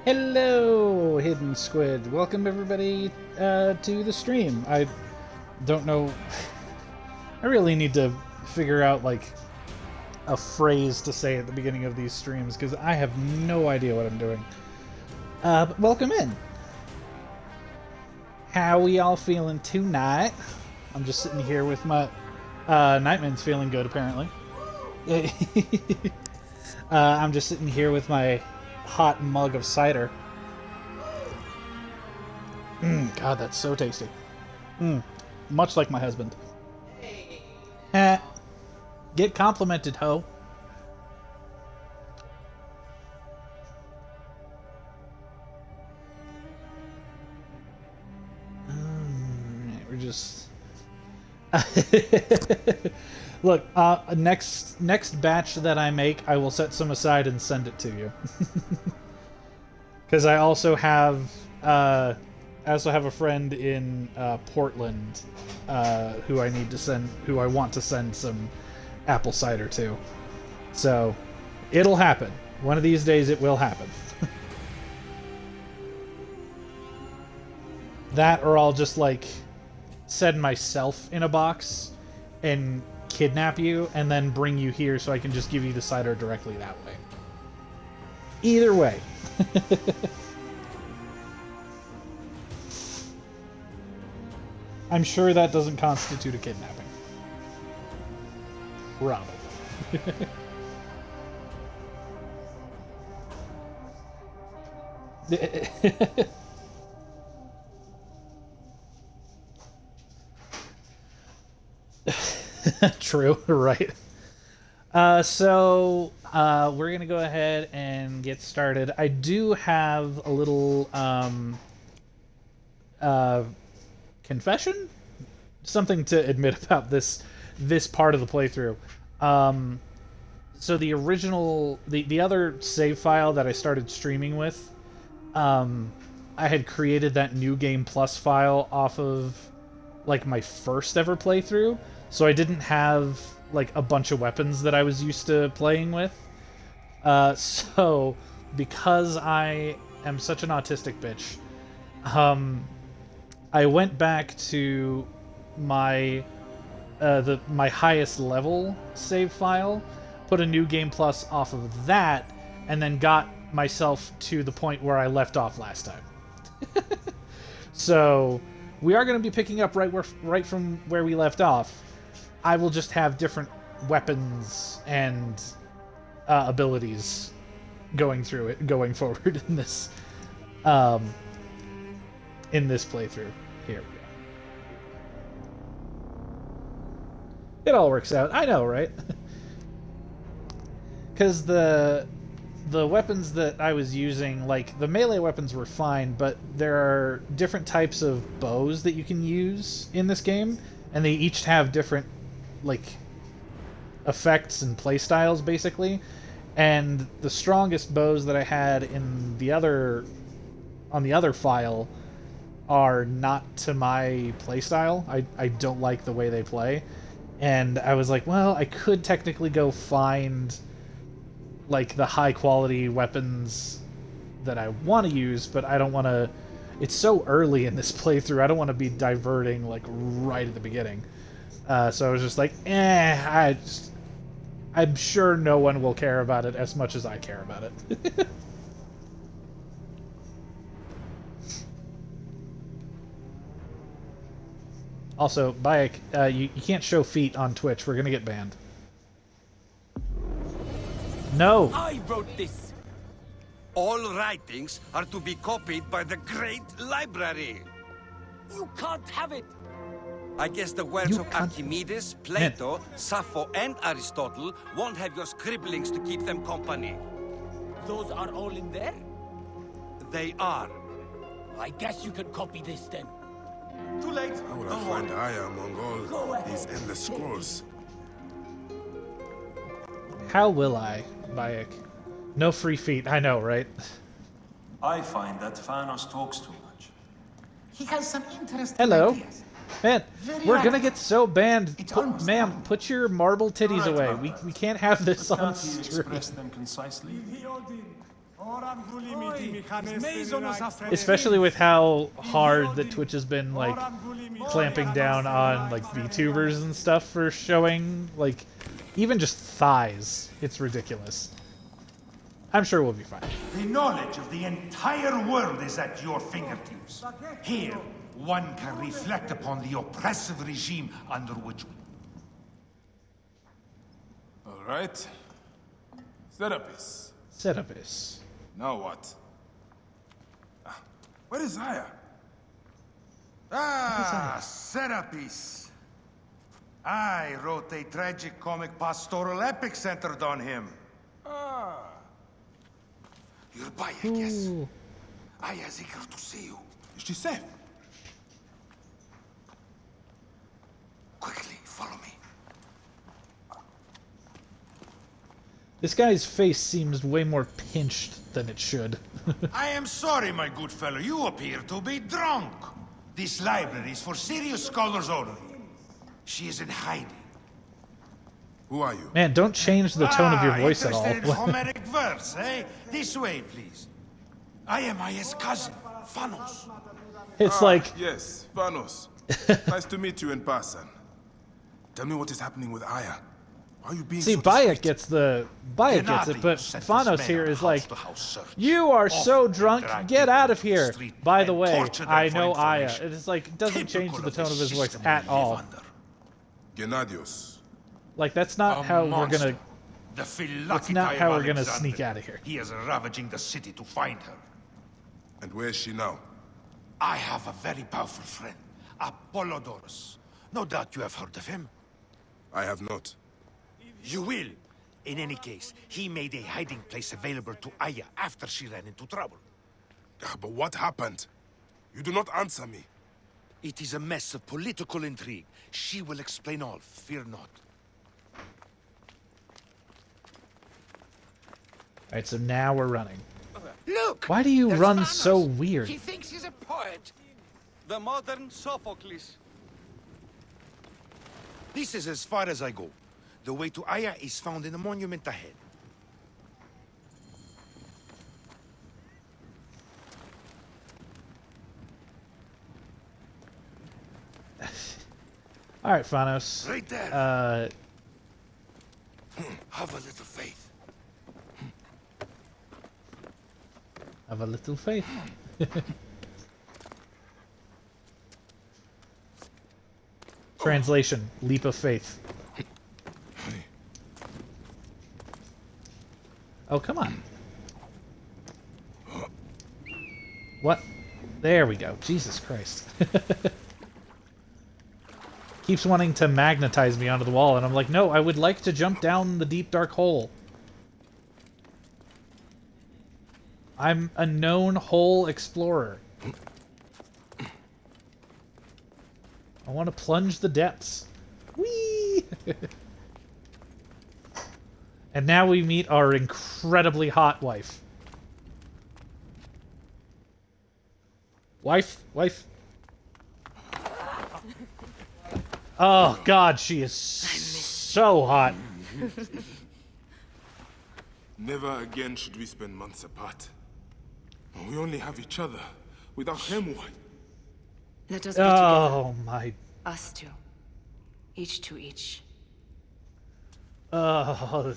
Hello, Hidden Squid. Welcome everybody to the stream. I don't know. I really need to figure out like a phrase to say at the beginning of these streams because I have no idea what I'm doing. But welcome in. How we all feeling tonight? I'm just sitting here with my Nightman's feeling good apparently. I'm just sitting here with my hot mug of cider. God, that's so tasty. Much like my husband. Get complimented, ho. We're just... Look, next batch that I make, I will set some aside and send it to you. Because I also have a friend in Portland who I want to send some apple cider to. So it'll happen. One of these days it will happen. That, or I'll just like send myself in a box and kidnap you and then bring you here so I can just give you the cider directly that way. Either way. I'm sure that doesn't constitute a kidnapping. Probably. True, right. So we're going to go ahead and get started. I do have a little confession? Something to admit about this part of the playthrough. So the original... The other save file that I started streaming with, I had created that New Game Plus file off of like my first ever playthrough. So I didn't have like a bunch of weapons that I was used to playing with. So because I am such an autistic bitch, I went back to my my highest level save file, put a New Game Plus off of that, and then got myself to the point where I left off last time. So we are going to be picking up right from where we left off. I will just have different weapons and abilities going forward in this playthrough. Here we go. It all works out. I know, right? Because the weapons that I was using, like the melee weapons were fine, but there are different types of bows that you can use in this game, and they each have different like effects and playstyles basically. And the strongest bows that I had on the other file are not to my playstyle. I don't like the way they play. And I was like, well, I could technically go find like the high quality weapons that I want to use, but I don't want to... It's so early in this playthrough, I don't want to be diverting like right at the beginning. So I was just like, I'm sure no one will care about it as much as I care about it. Also, Bayek, you can't show feet on Twitch. We're gonna get banned. No! I wrote this! All writings are to be copied by the Great Library! You can't have it! I guess the works of Archimedes, Plato, Sappho, and Aristotle won't have your scribblings to keep them company. Those are all in there? They are. I guess you can copy this then. Too late. How will I find Aya among all these endless scrolls? How will I, Bayek? No free feet, I know, right? I find that Thanos talks too much. He has some interesting Hello. ideas. Man, we're gonna get so banned. Ma'am, done. put your marble titties Right, away. Margaret. We can't have this on Can't he stream. express them concisely? Especially with how hard that Twitch has been like clamping down on like VTubers and stuff for showing like even just thighs. It's ridiculous. I'm sure we'll be fine. The knowledge of the entire world is at your fingertips. Here, one can reflect upon the oppressive regime under which we... All right. Serapis. Serapis. Now what? Where is Aya? Ah, Serapis. I wrote a tragic comic pastoral epic centered on him. Ah. You're Bayek, yes? Aya's eager to see you. Is she safe? Quickly, follow me. This guy's face seems way more pinched than it should. I am sorry, my good fellow. You appear to be drunk. This library is for serious scholars only. She is in hiding. Who are you? Man, don't change the tone of your voice at all. Interested in Homeric verse, eh? This way, please. I am Aya's cousin, Phanos. It's like, Yes, Vanos. Nice to meet you in person. Tell me what is happening with Aya. Why are you being see, so Bayek discreet? gets it, but Gennady sent his Phanos men here on is like, house-to-house search. you are so Often drunk, dragged get people out of to the here. street By the and way, torture them I for know Aya. information. It is like, it doesn't change Typical the of tone of his voice system at we live all. under. Gennadios. Like, that's not A how we're monster. gonna, The that's Philocity not of how we're gonna Alexander. sneak out of here. He is ravaging the city to find her. And where is she now? I have a very powerful friend, Apollodorus. No doubt you have heard of him. I have not. You will. In any case, he made a hiding place available to Aya after she ran into trouble. But what happened? You do not answer me. It is a mess of political intrigue. She will explain all, fear not. Alright, so now we're running. Look! Why do you there's run Thanos. so weird? He thinks he's a poet. The modern Sophocles. This is as far as I go. The way to Aya is found in the monument ahead. Alright, Phanos. Right there. Have a little faith. Have a little faith. Translation, leap of faith. Oh, come on. What? There we go. Jesus Christ. Keeps wanting to magnetize me onto the wall, and I'm like, no, I would like to jump down the deep dark hole. I'm a known hole explorer. I want to plunge the depths. Whee! And now we meet our incredibly hot wife. Wife. Oh God, she is so hot. Never again should we spend months apart. We only have each other. Without him, what? Let us be together. Oh my. Us two. Each to each. Oh,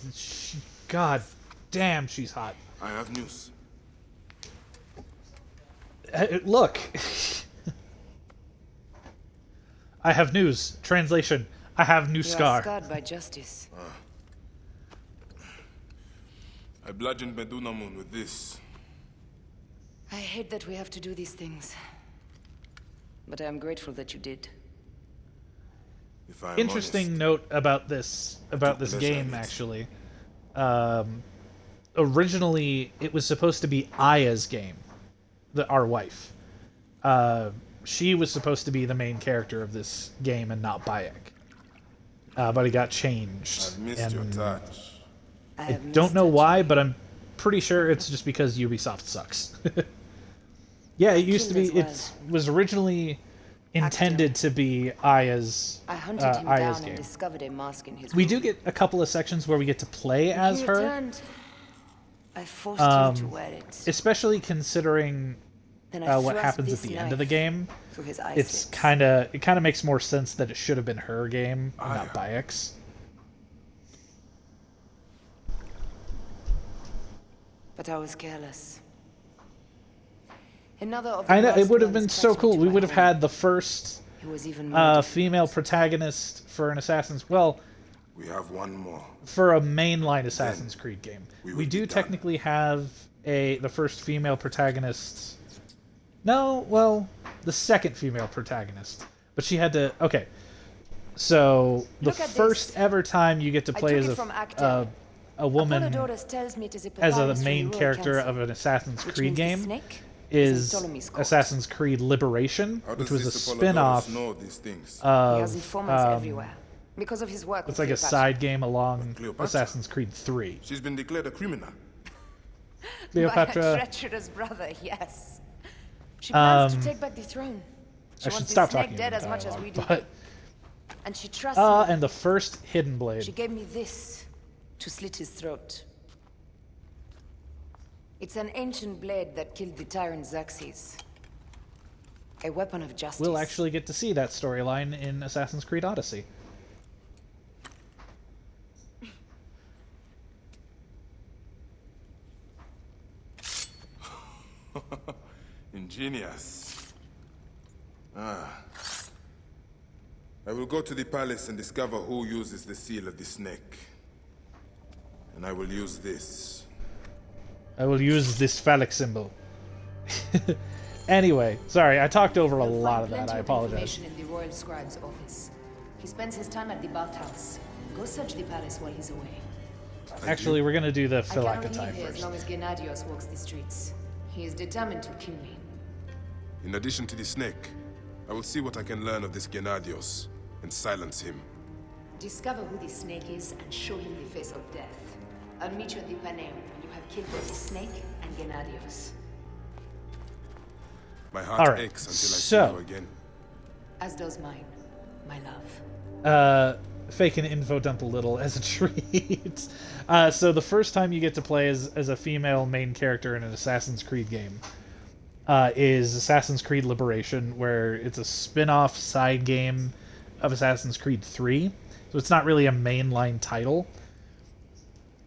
God damn, she's hot. I have news. Look. I have news. Translation. I have new You scar. are scarred by justice. I bludgeoned Medunamun with this. I hate that we have to do these things. But I am grateful that you did. If I am Interesting honest, note about this pleasure game in it. actually. Originally, it was supposed to be Aya's game, our wife. She was supposed to be the main character of this game and not Bayek. But it got changed. I've missed your and touch. I I have don't missed know it. why, but I'm pretty sure it's just because Ubisoft sucks. Yeah, it used to be. killed It as was originally intended to be Aya's I hunted him Aya's down game. and discovered a mask in his We room. do get a couple of sections where we get to play as He her. returned. I forced him to wear it. especially considering Then I what thrust happens at this the end of the knife game. through his eye It slits. kind of makes more sense that it should have been her game, not Bayek's. But I was careless. Another of the I know it last would have ones been so crashed cool. into We my would have home. had the first It was even more difficult. female protagonist for an Assassin's. Well, We have one more. for a mainline Assassin's Creed game. we We will do be done. technically have the first female protagonist. No, well, the second female protagonist, but she had to. Okay, so the Look at first this. ever time you get to I play took as it from a Actor. woman Apollodorus tells me it is a as a papyrus from main the Royal character Council, of an Assassin's which Creed means the game snake is in Ptolemy's court. Assassin's Creed Liberation, How which does was a this Apollodorus spin-off. know these things? He has informants um, everywhere because of his work. It's with like a Cleopatra. side game along Cleopatra? Assassin's Creed 3. She's been declared a criminal. My Cleopatra. treacherous brother, yes. She plans to Um, take back the throne. She I should wants stop the snake talking dead about as much as dialogue, we do. but And she trusts me. and the first Hidden Blade. She gave me this to slit his throat. It's an ancient blade that killed the tyrant Xerxes. A weapon of justice. We'll actually get to see that storyline in Assassin's Creed Odyssey. Ingenious. I will go to the palace and discover who uses the seal of the snake. And I will use this. I will use this phallic symbol. Anyway, sorry, I talked over a You'll lot find of that. plenty I of apologize. information in the royal scribe's office. He spends his time at the bathhouse. Go search the palace while he's away. Actually, we're gonna do the I cannot Phylactery leave here as first. long as Gennadios walks the streets. He is determined to kill me. In addition to the snake, I will see what I can learn of this Gennadios and silence him. Discover who the snake is and show him the face of death. I'll meet you at the Paneo when you have killed both the snake and Gennadios. My heart All right, aches until I so- see you again. As does mine, my love. Fake an info dump a little as a treat. So the first time you get to play as a female main character in an Assassin's Creed game is Assassin's Creed Liberation, where it's a spin-off side game of Assassin's Creed 3. So it's not really a mainline title.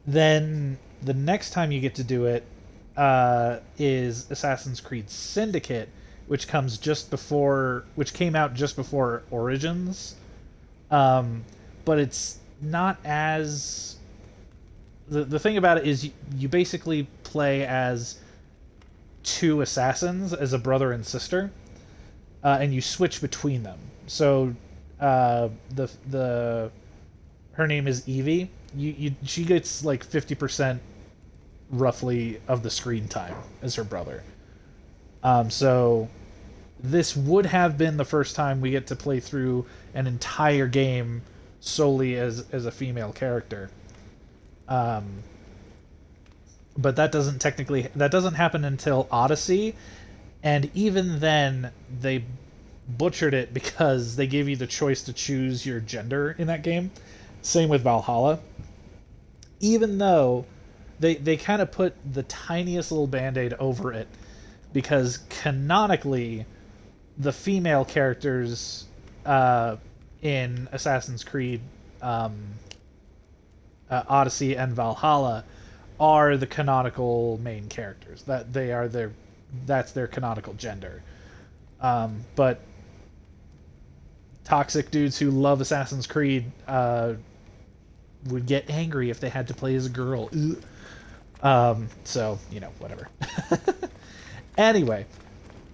Then the next time you get to do it is Assassin's Creed Syndicate, which came out just before Origins. But it's not as... The thing about it is you basically play as two assassins, as a brother and sister, and you switch between them. So her name is Evie. She gets like 50% roughly of the screen time as her brother. So this would have been the first time we get to play through an entire game solely as a female character. But that doesn't happen until Odyssey, and even then they butchered it because they gave you the choice to choose your gender in that game. Same with Valhalla. Even though they kind of put the tiniest little band-aid over it, because canonically the female characters in Assassin's Creed Odyssey and Valhalla are the canonical main characters. That's their canonical gender. But toxic dudes who love Assassin's Creed would get angry if they had to play as a girl. So, whatever. Anyway,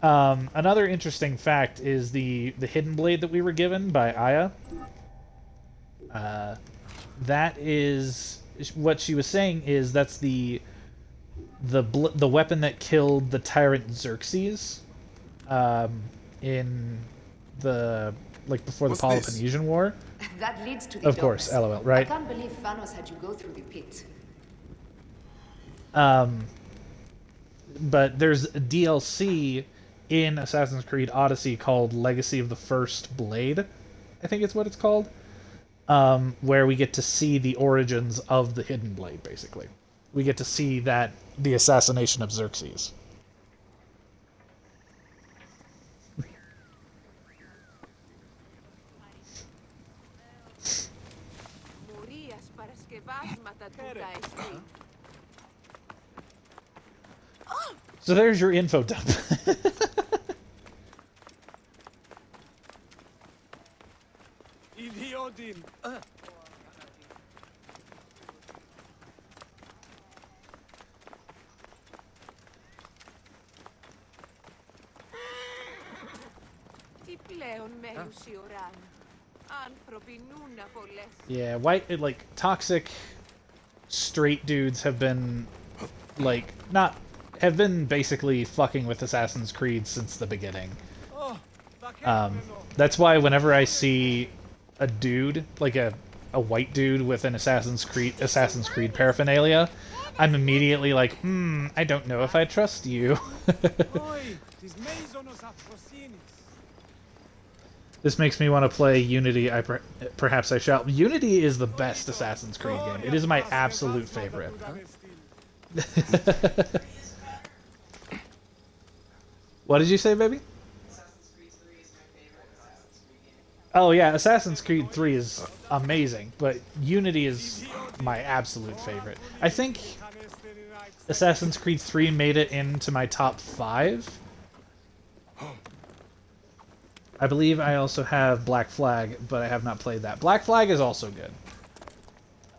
another interesting fact is the hidden blade that we were given by Aya. That is what she was saying is that's the weapon that killed the tyrant Xerxes in the before the What's this? Peloponnesian War. That leads to the Of course, domes. LOL, right? I can't believe Thanos had you go through the pit. But there's a DLC in Assassin's Creed Odyssey called Legacy of the First Blade, I think it's what it's called, where we get to see the origins of the Hidden Blade, basically. we get to see that the assassination of Xerxes. So there's your info dump. Yeah, like toxic straight dudes have been like have been basically fucking with Assassin's Creed since the beginning. That's why whenever I see a dude, like a white dude with an Assassin's Creed paraphernalia, I'm immediately like, I don't know if I trust you. This makes me want to play Unity. Perhaps I shall. Unity is the best Assassin's Creed game. It is my absolute favorite. What did you say, baby? Assassin's Creed 3 is my favorite Assassin's Creed game. Oh yeah, Assassin's Creed 3 is amazing, but Unity is my absolute favorite. I think Assassin's Creed 3 made it into my top 5. I believe I also have Black Flag, but I have not played that. Black Flag is also good.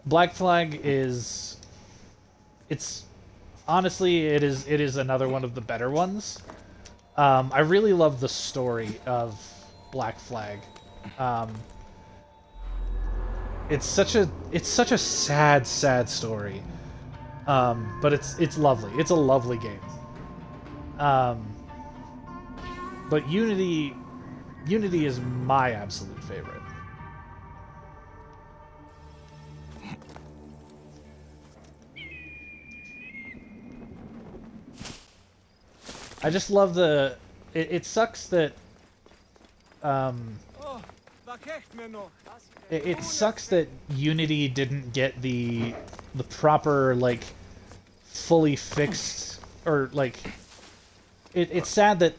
Black Flag is... honestly, it is another one of the better ones. I really love the story of Black Flag. It's such a sad story. But it's lovely. It's a lovely game. But Unity is my absolute favorite. I just love the... It sucks that... It sucks that Unity didn't get the proper, like, fully fixed... Or, like... It's sad that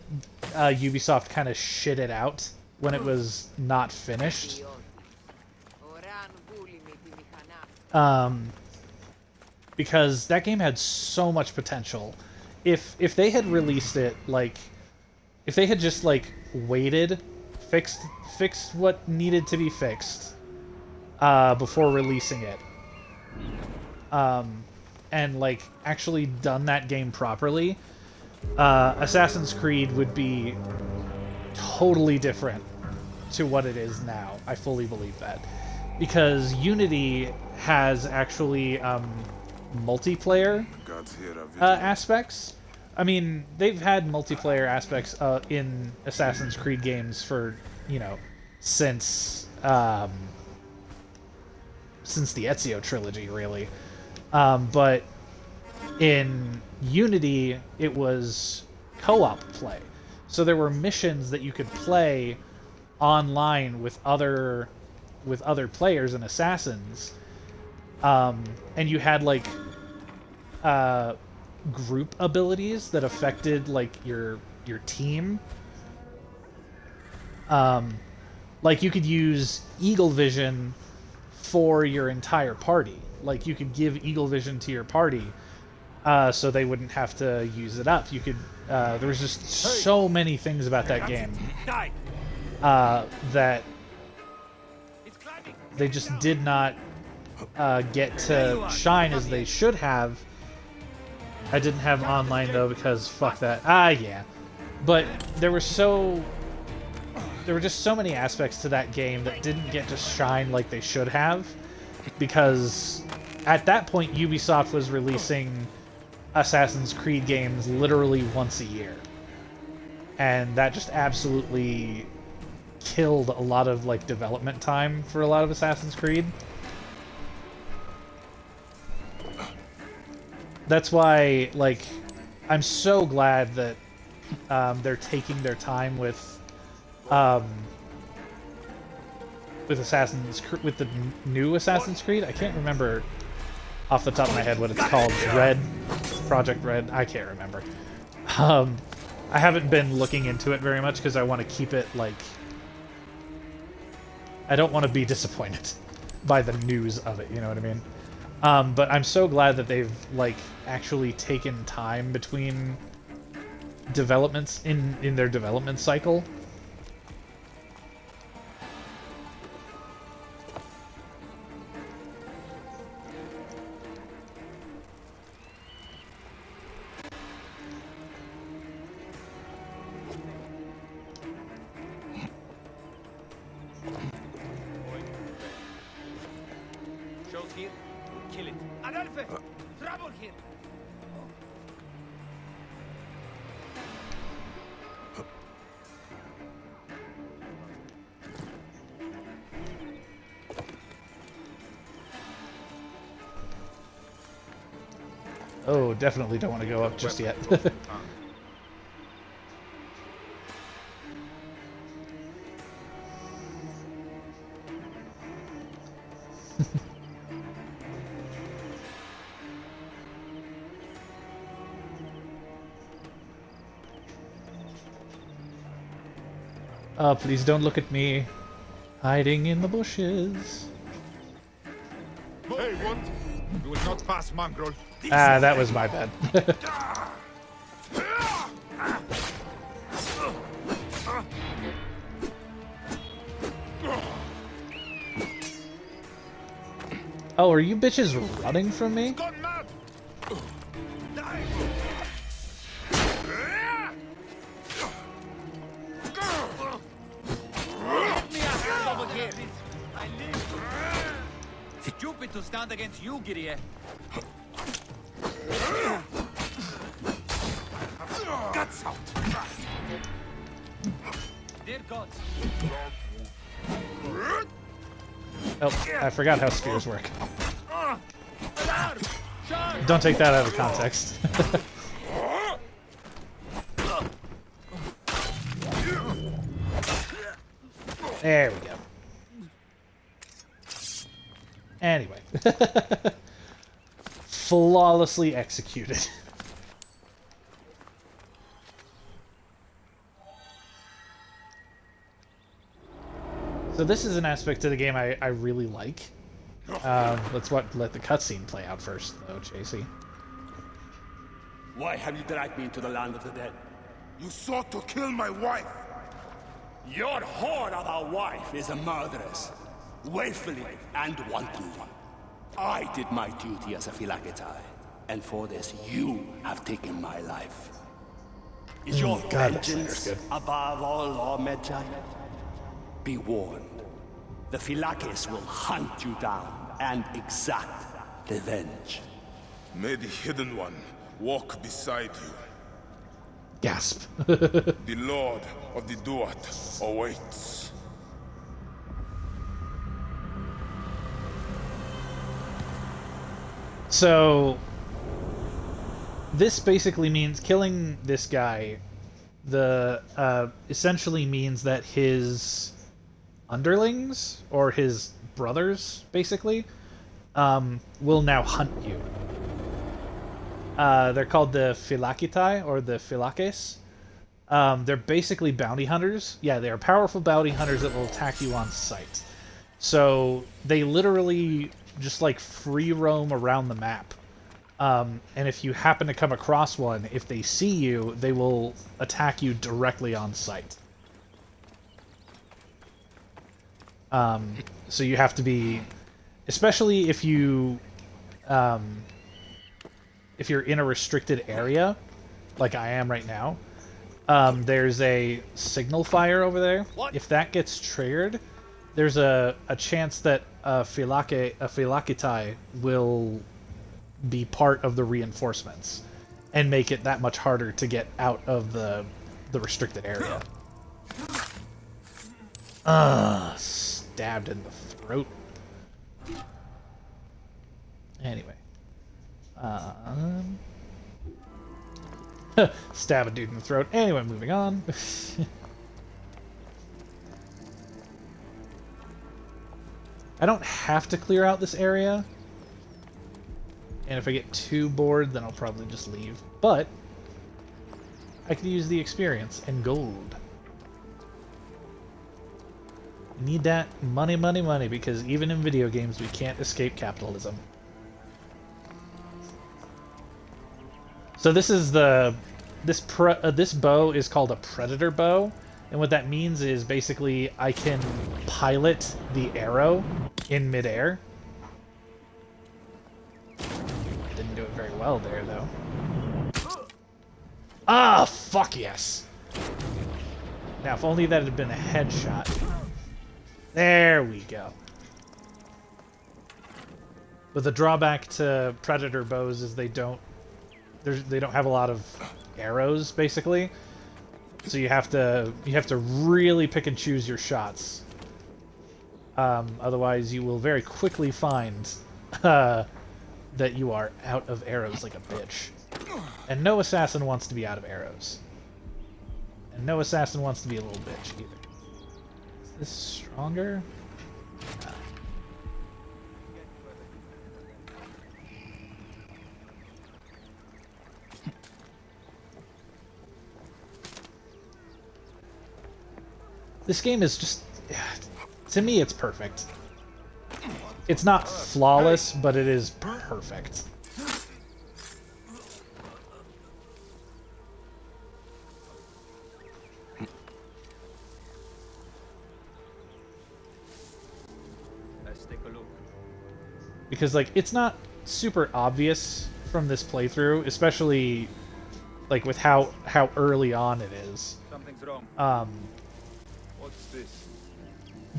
Ubisoft kind of shit it out when it was not finished. Because that game had so much potential. If they had released it, like... If they had just, like, waited, fixed what needed to be fixed before releasing it, and, like, actually done that game properly... Assassin's Creed would be totally different to what it is now. I fully believe that. Because Unity has actually multiplayer aspects. I mean, they've had multiplayer aspects in Assassin's Creed games for, you know, since the Ezio trilogy, really. But in Unity, it was co-op play. So there were missions that you could play online with other players and assassins. And you had, like, group abilities that affected, like, your team. Like, you could use Eagle Vision for your entire party. Like, you could give Eagle Vision to your party so they wouldn't have to use it up. You could... there was just so many things about that game that they just did not get to shine as they should have. I didn't have online, though, because fuck that. Yeah. But there were just so many aspects to that game that didn't get to shine like they should have, because at that point Ubisoft was releasing Assassin's Creed games literally once a year. And that just absolutely killed a lot of, like, development time for a lot of Assassin's Creed. That's why, like, I'm so glad that they're taking their time with the new Assassin's Creed. I can't remember off the top of my head what it's called. Red, Project Red. I can't remember. I haven't been looking into it very much because I want to keep it like. I don't want to be disappointed by the news of it. You know what I mean? But I'm so glad that they've like actually taken time between developments in their development cycle. Shows here, kill it. Adolphe! Trouble here! Oh, definitely don't want to go up just yet. Oh, please don't look at me. Hiding in the bushes. Hey, what? You will not pass, mongrel. Ah, that was my bad. Oh, are you bitches running from me? Gone mad! Stupid to stand against you, Girie. Guts out! Dear gods. Oh, I forgot how spears work. Don't take that out of context. There we go. Anyway. Flawlessly executed. So this is an aspect to the game I really like. Let the cutscene play out first, though, JC. Why have you dragged me into the land of the dead? You sought to kill my wife. Your whore of a wife is a murderess. Willfully and wantonly. I did my duty as a Phylakitai, and for this you have taken my life. Is your God, that slander's vengeance good. above all law, Medjay? Be warned. The Phylakes will hunt you down and exact revenge. May the Hidden One walk beside you. Gasp. The Lord of the Duat awaits. So, this basically means killing this guy. Essentially means that his underlings or his brothers, basically, will now hunt you. They're called the Phylakitai or the Phylakes. They're basically bounty hunters. Yeah, they are powerful bounty hunters that will attack you on sight. So they literally just like free roam around the map. And if you happen to come across one, if they see you, they will attack you directly on sight. So you have to be, especially if you, if you're in a restricted area, like I am right now, there's a signal fire over there. If that gets triggered, there's a chance that a Phylakitai will be part of the reinforcements and make it that much harder to get out of the restricted area. Stabbed in the throat. Anyway. Stab a dude in the throat. Anyway, moving on. I don't have to clear out this area. And if I get too bored, then I'll probably just leave. But I could use the experience and gold. Need that money, money, money, because even in video games we can't escape capitalism. So this is this bow is called a predator bow, and what that means is basically I can pilot the arrow in midair. Didn't do it very well there though. Ah, fuck yes. Now if only that had been a headshot. There we go. But the drawback to predator bows is they don't have a lot of arrows basically. So you have to really pick and choose your shots. Otherwise you will very quickly find that you are out of arrows like a bitch. And no assassin wants to be out of arrows. And no assassin wants to be a little bitch either. Is this stronger? No. This game is just... To me, it's perfect. It's not flawless, but it is perfect. Because, like, it's not super obvious from this playthrough, especially, like, with how early on it is. Something's wrong. What's this?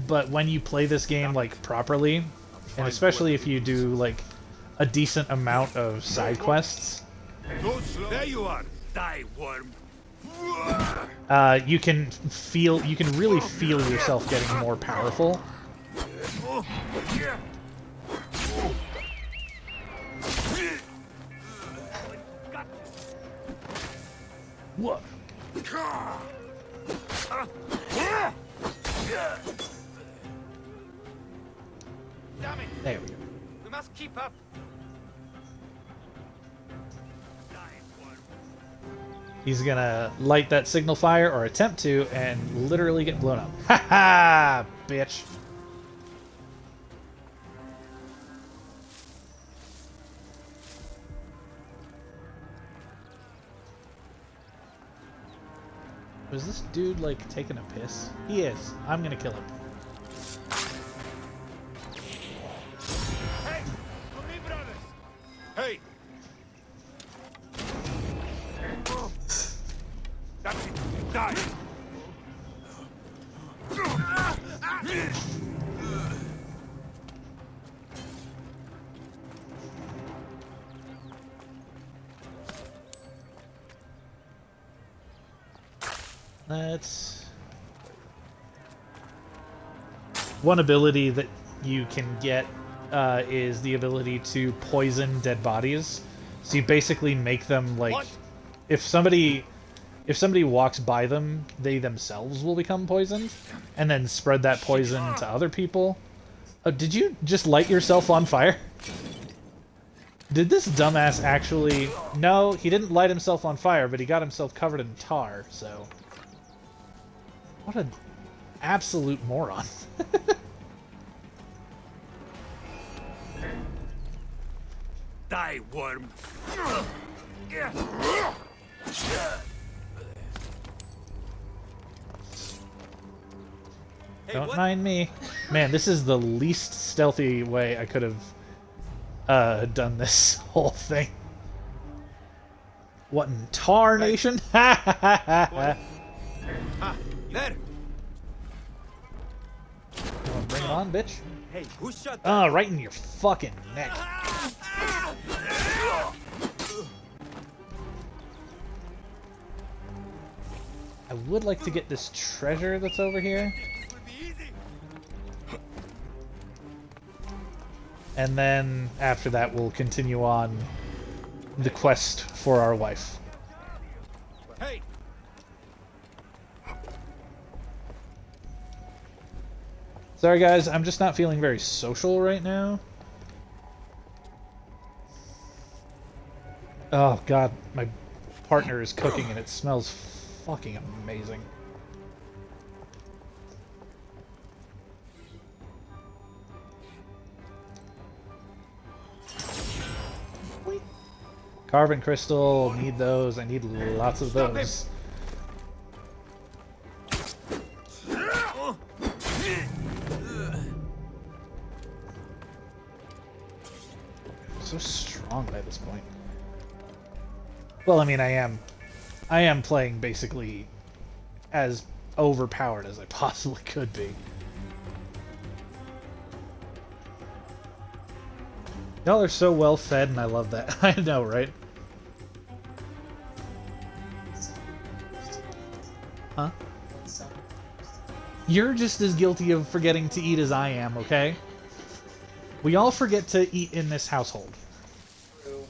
But when you play this game, like, properly, and especially if you do, like, a decent amount of side quests, There you are, die worm. you can really feel yourself getting more powerful. What? There we go. We must keep up. He's gonna light that signal fire, or attempt to, and literally get blown up. Ha ha, bitch. Was this dude, like, taking a piss? He is. I'm gonna kill him. Hey, for me, brothers. Hey. That's it. Die. Let's... One ability that you can get is the ability to poison dead bodies. So you basically make them, like... What? If somebody walks by them, they themselves will become poisoned, and then spread that poison to other people. Oh, did you just light yourself on fire? Did this dumbass actually... No, he didn't light himself on fire, but he got himself covered in tar, so... What an absolute moron. Die, worm. Don't mind me. Man, this is the least stealthy way I could have done this whole thing. What in tar nation? Ha ha ha ha! Ah, there. You wanna bring it on, bitch? Hey, who shot that? Ah, right in your fucking neck. I would like to get this treasure that's over here. This will be easy. And then after that we'll continue on the quest for our wife. Hey. Sorry guys, I'm just not feeling very social right now. Oh god, my partner is cooking and it smells fucking amazing. Carbon crystal, need those. I need lots of those. So strong by this point. Well, I mean, I am playing basically as overpowered as I possibly could be. Y'all are so well fed, and I love that. I know, right? Huh? You're just as guilty of forgetting to eat as I am, okay? We all forget to eat in this household. True.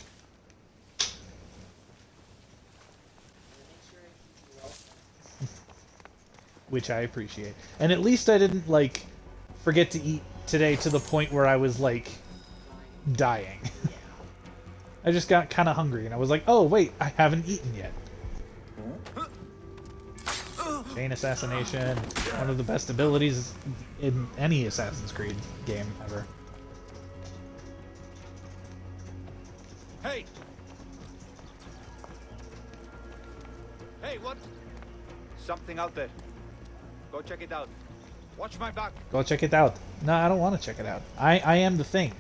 Which I appreciate. And at least I didn't, like, forget to eat today to the point where I was, like, dying. I just got kind of hungry, and I was like, oh, wait, I haven't eaten yet. Chain assassination, one of the best abilities in any Assassin's Creed game ever. Hey! Hey, what? Something out there. Go check it out. Watch my back. Go check it out. No, I don't want to check it out. I am the thing.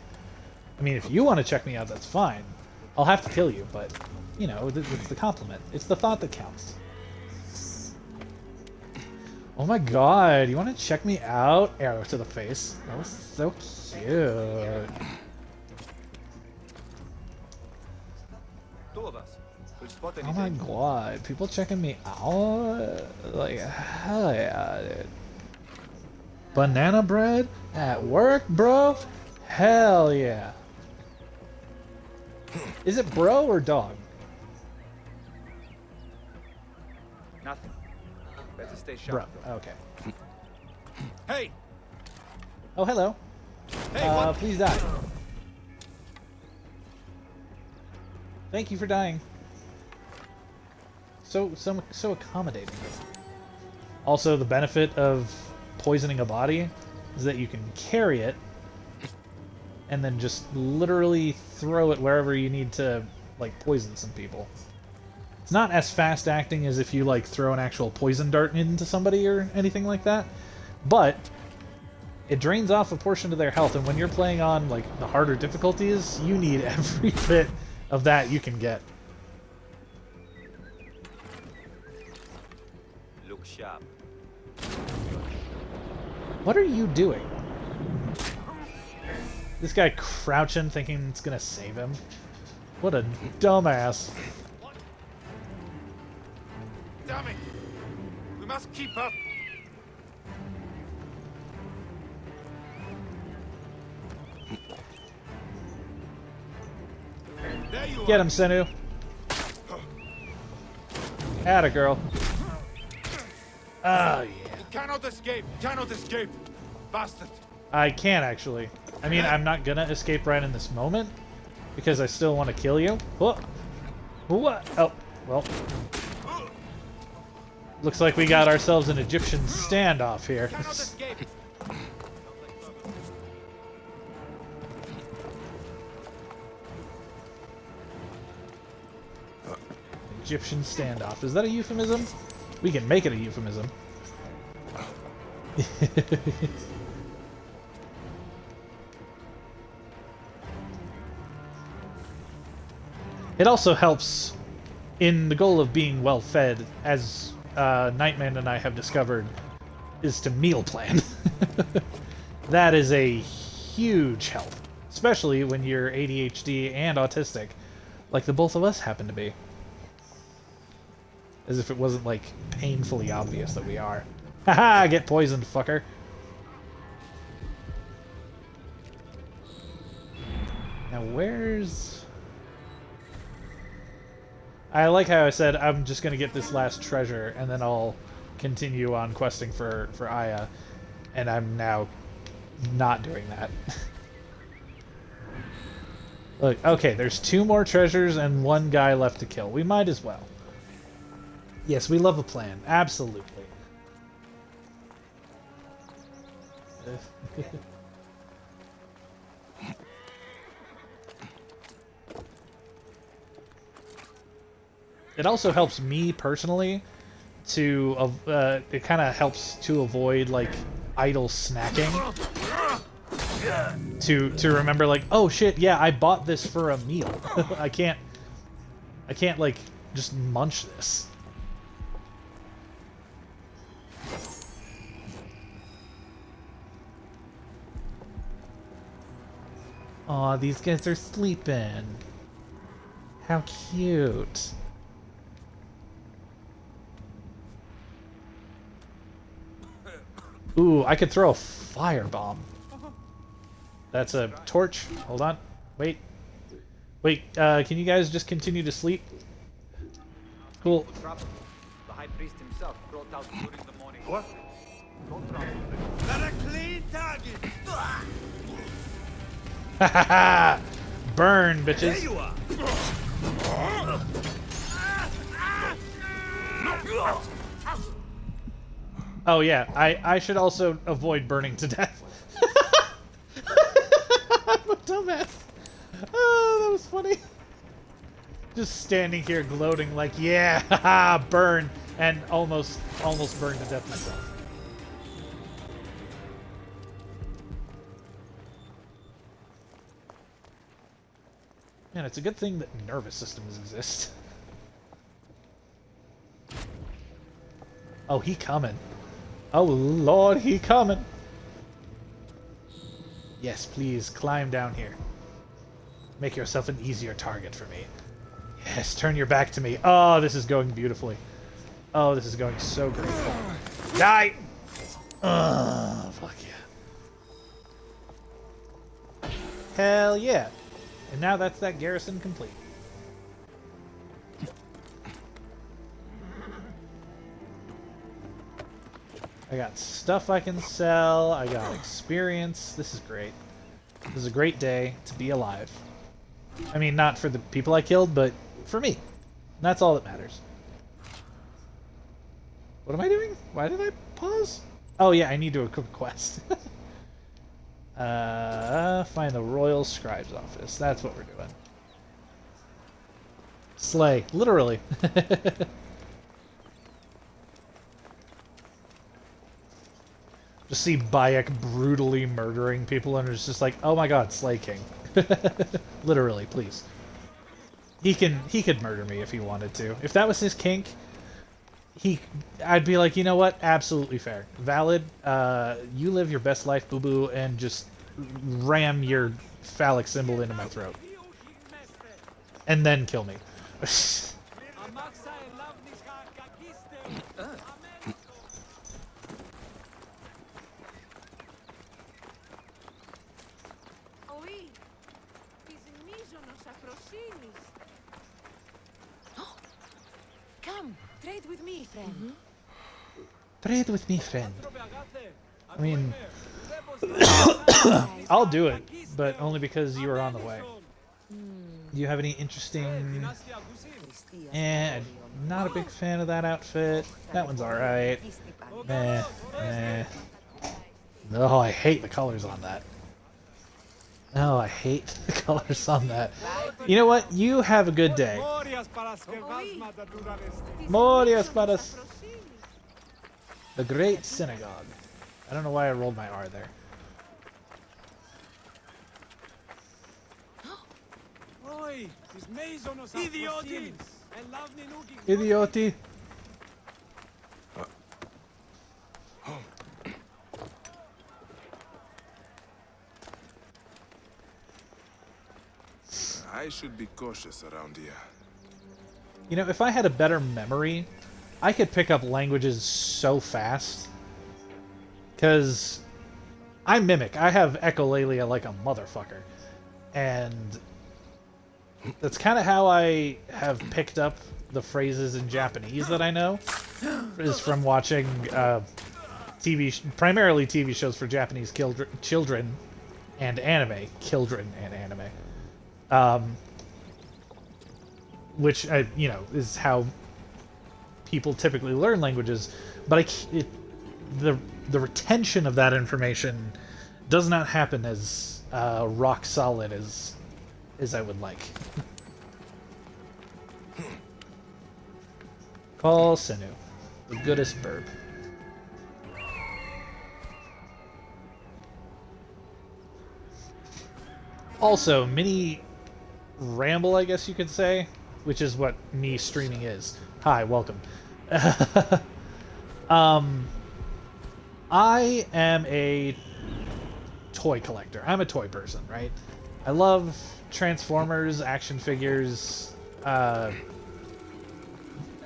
I mean, if you want to check me out, that's fine. I'll have to kill you, but, you know, it's the compliment. It's the thought that counts. Oh my god, you want to check me out? Arrow to the face. That was so cute. Two of us. We'll spot Oh my anything. god, people checking me out? Like, hell yeah, dude. Banana bread at work, bro? Hell yeah. Is it bro or dog? Nothing. Better stay sharp. Bro, okay. Hey! Oh, hello. Hey, what? Please die. Thank you for dying. So accommodating. Also, the benefit of poisoning a body is that you can carry it and then just literally throw it wherever you need to, like, poison some people. It's not as fast acting as if you, like, throw an actual poison dart into somebody or anything like that, but it drains off a portion of their health, and when you're playing on, like, the harder difficulties, you need every bit of that you can get. Look sharp. What are you doing? This guy crouching, thinking it's gonna save him. What a dumbass. Damn it! We must keep up. There you Get are. him, Senu. Atta girl. Oh, yeah. You cannot escape. Cannot escape. Bastard. I can, actually. I mean, I'm not gonna escape right in this moment, because I still want to kill you. What? What? Oh, well. Looks like we got ourselves an Egyptian standoff here. Cannot escape. Egyptian standoff. Is that a euphemism? We can make it a euphemism. It also helps in the goal of being well fed, as Nightman and I have discovered, is to meal plan. That is a huge help, especially when you're ADHD and autistic, like the both of us happen to be. As if it wasn't, like, painfully obvious that we are. Haha, get poisoned, fucker. Now, where's... I like how I said I'm just gonna get this last treasure, and then I'll continue on questing for Aya, and I'm now not doing that. Look, okay, there's 2 more treasures and 1 guy left to kill. We might as well. Yes, we love a plan. Absolutely. It also helps me personally to it kind of helps to avoid like idle snacking. To remember like, oh shit, yeah, I bought this for a meal. I can't like just munch this. Aw, these guys are sleeping. How cute. Ooh, I could throw a firebomb. That's a torch. Hold on. Wait. Wait, can you guys just continue to sleep? Cool. The high priest himself brought out during the morning. What? They're a clean target. Hahaha! Burn, bitches. There you are. Oh yeah, I should also avoid burning to death. I'm a dumbass. Oh, that was funny. Just standing here gloating like, yeah, haha, burn, and almost burned to death myself. Man, it's a good thing that nervous systems exist. Oh, he coming. Oh, Lord, he coming. Yes, please, climb down here. Make yourself an easier target for me. Yes, turn your back to me. Oh, this is going beautifully. Oh, this is going so great. Die! Fuck yeah. Hell yeah. And now that's that garrison complete. I got stuff I can sell. I got experience. This is great. This is a great day to be alive. I mean, not for the people I killed, but for me. And that's all that matters. What am I doing? Why did I pause? Oh yeah, I need to equip a quest. Find the Royal Scribe's office. That's what we're doing. Slay. Literally. Just see Bayek brutally murdering people and it's just like, oh my god, Slay King. Literally, please. He could murder me if he wanted to. If that was his kink, I'd be like, you know what? Absolutely fair. Valid. You live your best life, boo-boo, and just ram your phallic symbol into my throat. And then kill me. Come, trade with me, friend. Trade with me, friend. I mean, I'll do it, but only because you were on the way. Do you have any interesting... not a big fan of that outfit. That one's alright. Meh, meh. No, I hate the colors on that. No, I hate the colors on that. You know what? You have a good day. Morias paras. The Great Synagogue. I don't know why I rolled my R there. Idioti! I should be cautious around here. You know, if I had a better memory, I could pick up languages so fast. Because I mimic. I have echolalia like a motherfucker. And that's kind of how I have picked up the phrases in Japanese that I know. Is from watching primarily TV shows for Japanese children and anime. Children and anime. Which is how people typically learn languages. But the retention of that information does not happen as rock solid as I would like. Call Senu, the goodest burb. Also, mini ramble, I guess you could say, which is what me streaming is. Hi, welcome. I am a toy collector. I'm a toy person, right? I love Transformers, action figures, but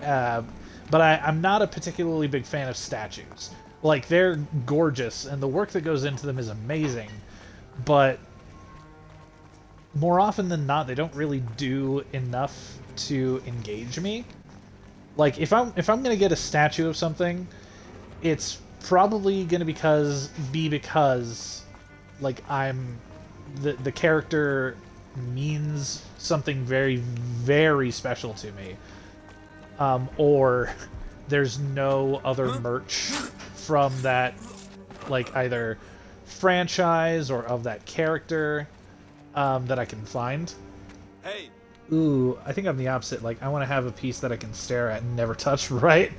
I'm not a particularly big fan of statues. Like, they're gorgeous, and the work that goes into them is amazing, but more often than not, they don't really do enough to engage me. Like, if I'm gonna get a statue of something, it's probably gonna be because like the character means something very, very special to me, or there's no other merch from that, like, either franchise or of that character that I can find. Hey. Ooh, I think I'm the opposite. Like, I want to have a piece that I can stare at and never touch, right?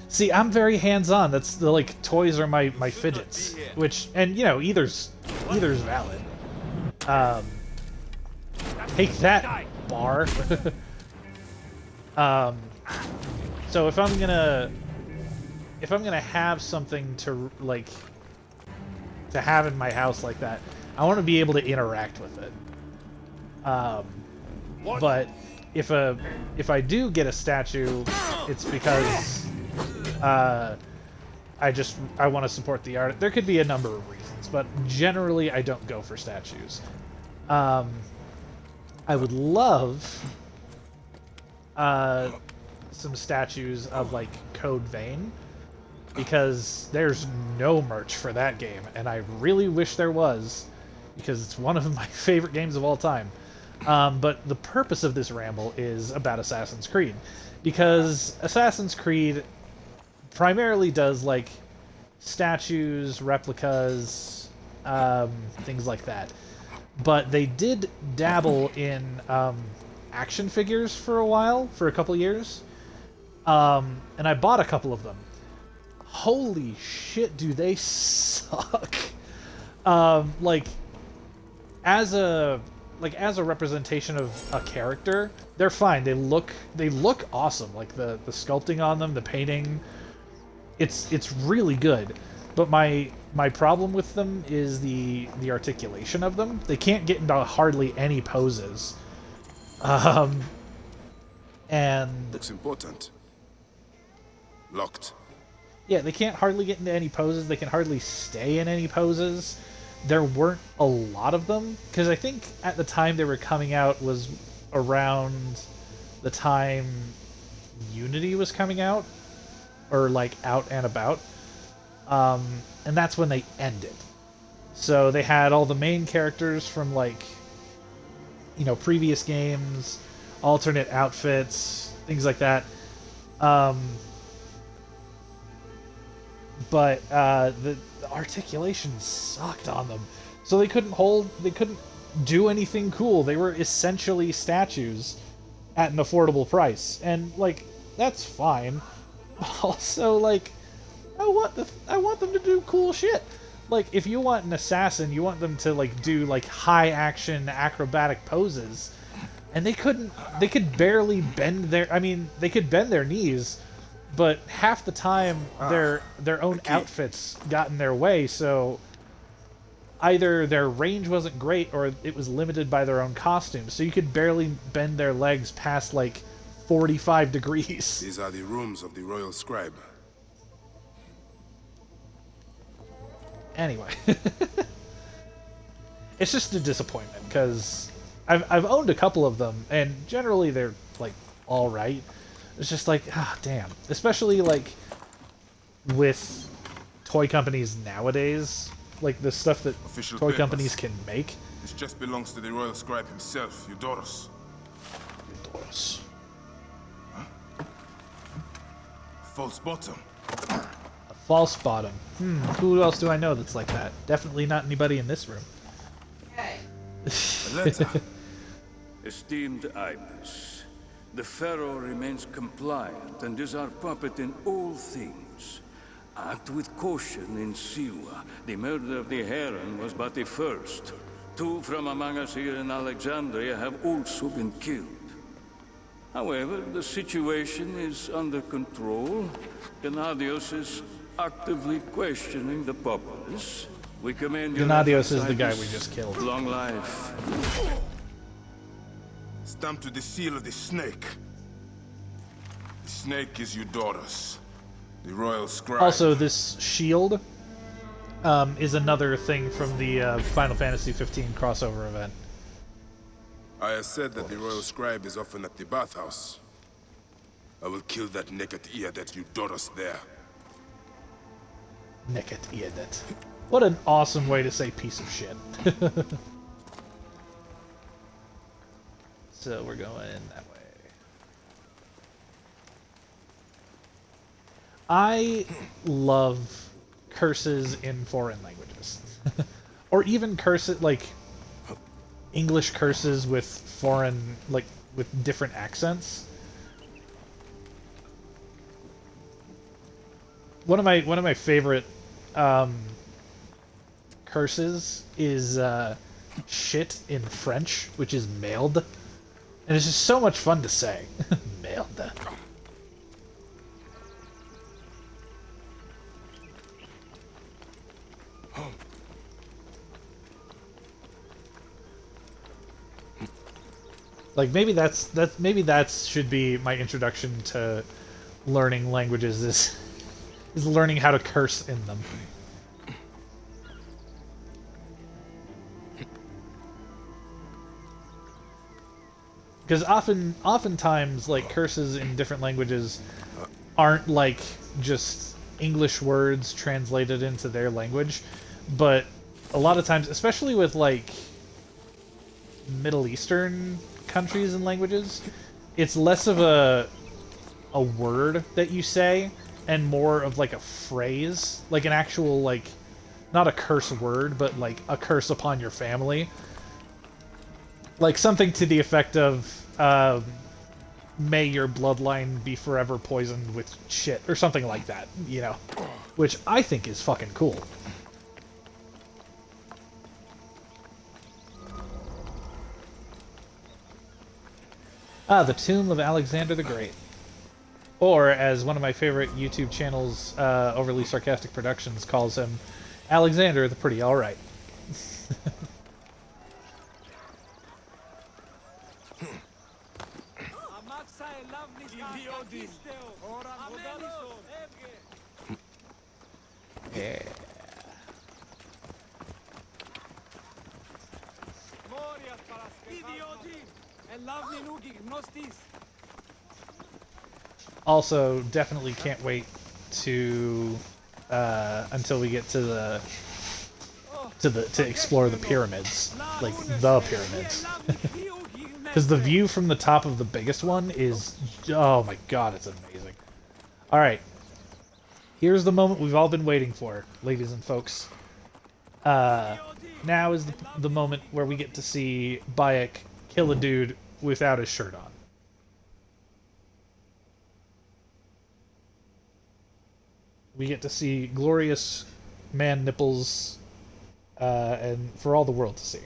See, I'm very hands-on. That's the, like, toys are my fidgets. Which, and, either's valid. Take that, bar. So if I'm gonna have something to, like, to have in my house like that, I want to be able to interact with it. But if I do get a statue, it's because I want to support the art. There could be a number of reasons, but generally I don't go for statues. I would love some statues of, like, Code Vein, because there's no merch for that game, and I really wish there was, because it's one of my favorite games of all time. But the purpose of this ramble is about Assassin's Creed, because Assassin's Creed primarily does, like, statues, replicas, things like that. But they did dabble in action figures for a while, for a couple years, and I bought a couple of them. Holy shit, do they suck! Like, as a representation of a character, they're fine. They look awesome. Like, the sculpting on them, the painting, it's really good. But my problem with them is the articulation of them. They can't get into hardly any poses. And Looks important. Locked. yeah, they can't hardly get into any poses. They can hardly stay in any poses. There weren't a lot of them, because I think at the time they were coming out was around the time Unity was coming out, or, like, out and about, and that's when they ended. So they had all the main characters from, like, previous games, alternate outfits, things like that. But the articulation sucked on them, so they couldn't do anything cool. They were essentially statues at an affordable price, and, like, that's fine. Also, like, I want them to do cool shit. Like, if you want an assassin, you want them to, like, do, like, high action acrobatic poses, and they could barely bend they could bend their knees, but half the time their own outfits got in their way, so either their range wasn't great or it was limited by their own costumes, so you could barely bend their legs past, like, 45 degrees. These are the rooms of the Royal Scribe. Anyway. It's just a disappointment, because I've owned a couple of them, and generally they're, like, alright. It's just like, damn. Especially, like, with toy companies nowadays, like, the stuff that toy companies can make. This just belongs to the royal scribe himself, Eudoros. Eudoros. False bottom. A false bottom. Who else do I know that's like that? Definitely not anybody in this room. Hey. A letter. Esteemed Ibis, the Pharaoh remains compliant and is our puppet in all things. Act with caution in Siwa. The murder of the Heron was but the first. 2 from among us here in Alexandria have also been killed. However, the situation is under control. Gennadios is actively questioning the populace. We commend you. Gennadios is the guy we just killed. Long life. Stamped with the seal of the snake. The snake is Eudoros, the royal scribe. Also, this shield is another thing from the Final Fantasy 15 crossover event. I have said that the royal scribe is often at the bathhouse. I will kill that naked Iadet Eudoros there. Naked Iadet. What an awesome way to say piece of shit. So we're going that way. I love curses in foreign languages. Or even curses, like English curses with foreign, like with different accents. One of my favorite curses is shit in French, which is merde. And it's just so much fun to say. Merde. Like maybe that should be my introduction to learning languages is learning how to curse in them. Because oftentimes, like, curses in different languages aren't, like, just English words translated into their language, but a lot of times, especially with, like, Middle Eastern countries and languages, it's less of a word that you say, and more of, like, a phrase. Like, an actual, like, not a curse word, but, like, a curse upon your family. Like, something to the effect of, may your bloodline be forever poisoned with shit, or something like that, you know? Which I think is fucking cool. Ah, the Tomb of Alexander the Great. Or, as one of my favorite YouTube channels, Overly Sarcastic Productions, calls him, Alexander the Pretty Alright. Yeah. Also, definitely can't wait to until we get to explore the pyramids, like the pyramids, because the view from the top of the biggest one is, oh my god, it's amazing. All right, here's the moment we've all been waiting for, ladies and folks. Now is the moment where we get to see Bayek kill a dude without his shirt on. We get to see glorious man nipples, and for all the world to see.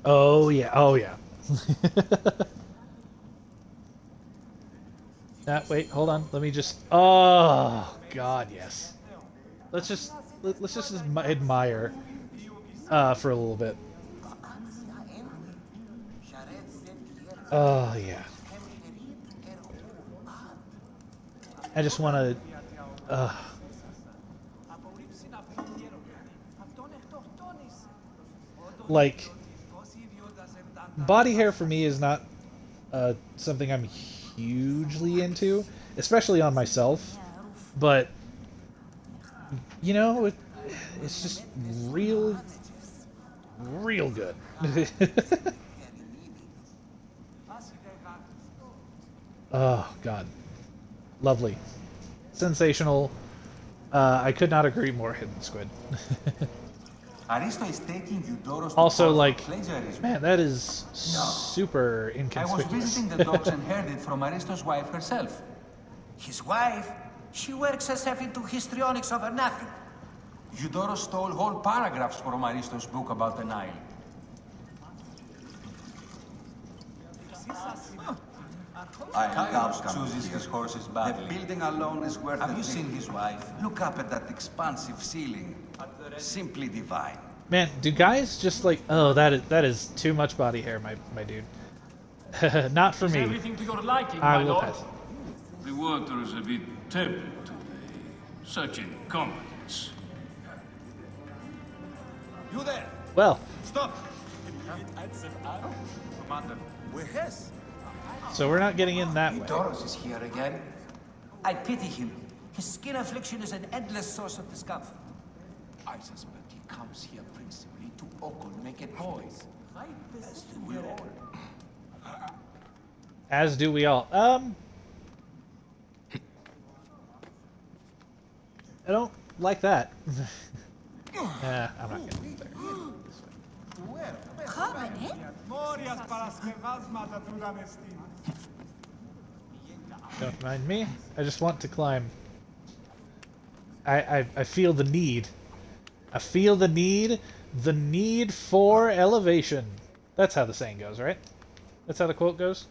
Oh yeah, oh yeah. Wait, hold on. Let me just. Oh God, yes. Let's just admire for a little bit. Oh yeah. I just want to. Like, body hair for me is not something I'm hugely into, especially on myself. But You know, it's just real good. Oh God, lovely, sensational. I could not agree more, Hidden Squid. Aristo is taking Eudoros to Also, court for like, plagiarism. man, that is super I was inconspicuous. visiting the docks and heard it from Aristo's wife herself. His wife? She works herself into histrionics over nothing. Eudoros stole whole paragraphs from Aristo's book about the Nile. Caleb chooses his horses badly. The building alone is worth Have it. you seen his wife? Look up at that expansive ceiling. Simply divine. Man, do guys just like? Oh, that is too much body hair, my dude. Not for me. Everything to your liking, I my will lord. pass. The water is a bit tepid today. Such incompetence. You there! Well, Stop! Commander, where has? so we're not getting in that way. Eudoros is here again. I pity him. His skin affliction is an endless source of discomfort. I suspect he comes here principally to ogle naked boys. As do we all. As do we all. I don't like that. Yeah, I'm not getting there. Don't mind me. I just want to climb. I feel the need. I feel the need. The need for elevation. That's how the saying goes, right? That's how the quote goes?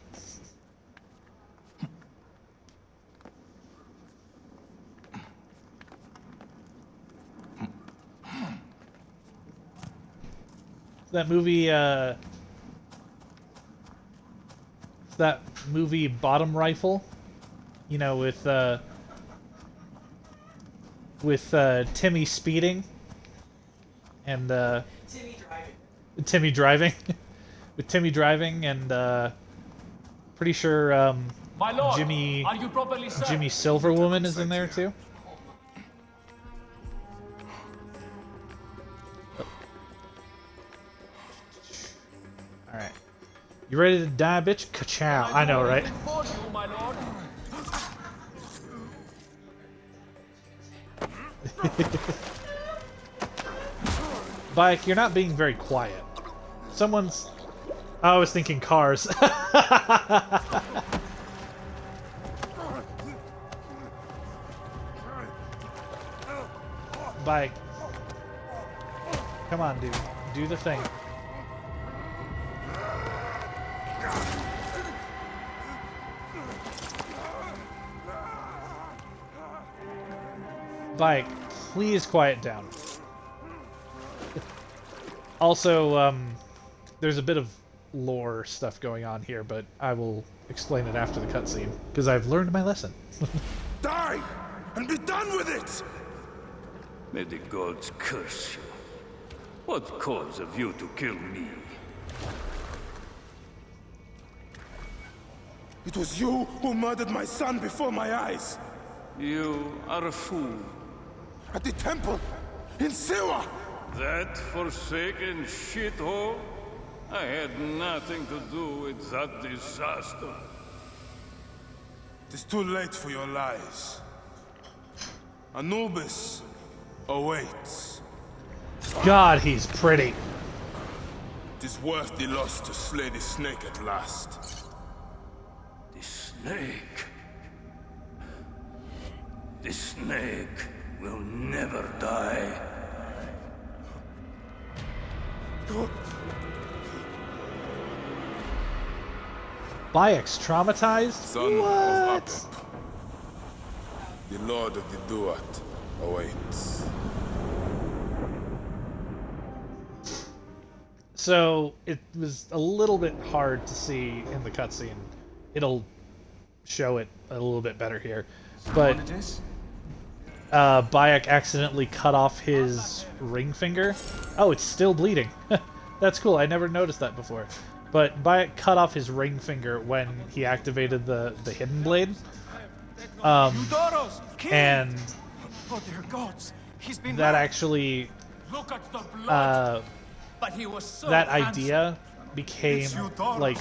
That movie Bottom Rifle, you know, with Timmy speeding and Timmy driving with Timmy driving and pretty sure My lord, Jimmy are you properly served? Jimmy Silverwoman is in there too. Alright. You ready to die, bitch? Ka-chow. I know, right? For you, my lord. Bike, you're not being very quiet. Someone's... I was thinking cars. Bike. Come on, dude. Do the thing. Bike, please quiet down. Also, there's a bit of lore stuff going on here, but I will explain it after the cutscene, because I've learned my lesson. Die! And be done with it! May the gods curse you. What cause have you to kill me? It was you who murdered my son before my eyes! You are a fool. At the temple! In Siwa! That forsaken shithole? I had nothing to do with that disaster. It is too late for your lies. Anubis awaits. God, he's pretty. It is worth the loss to slay the snake at last. The snake. The snake will never die. Bayek's traumatized? Son What? of Apep. The Lord of the Duat awaits. So, it was a little bit hard to see in the cutscene. It'll show it a little bit better here. But Bayek accidentally cut off his ring finger. Oh, it's still bleeding. That's cool. I never noticed that before. But Bayek cut off his ring finger when he activated the hidden blade. And Oh, dear gods! that actually But he was so that handsome. idea became like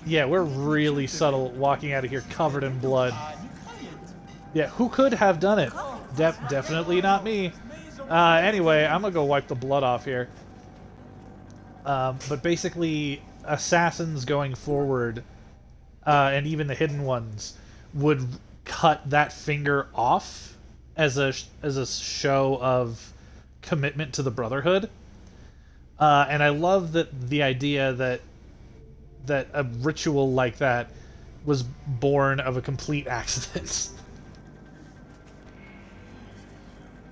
yeah, we're really subtle walking out of here covered in blood. Yeah, who could have done it? Definitely not me. Anyway, I'm gonna go wipe the blood off here. But basically, assassins going forward, and even the hidden ones, would cut that finger off as a show of commitment to the Brotherhood. And I love that the idea that a ritual like that was born of a complete accident.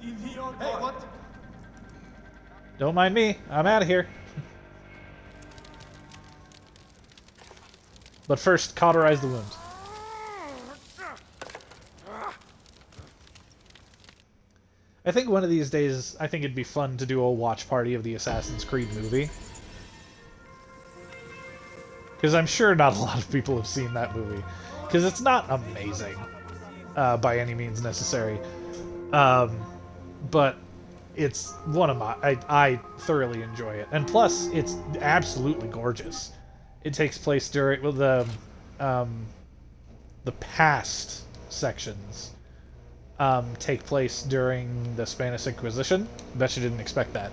Hey, what? Don't mind me. I'm out of here. But first, cauterize the wounds. I think one of these days, I think it'd be fun to do a watch party of the Assassin's Creed movie. Because I'm sure not a lot of people have seen that movie. Because it's not amazing, by any means necessary. But it's one of my... I thoroughly enjoy it. And plus, it's absolutely gorgeous. It takes place during the past sections take place during the Spanish Inquisition. Bet you didn't expect that.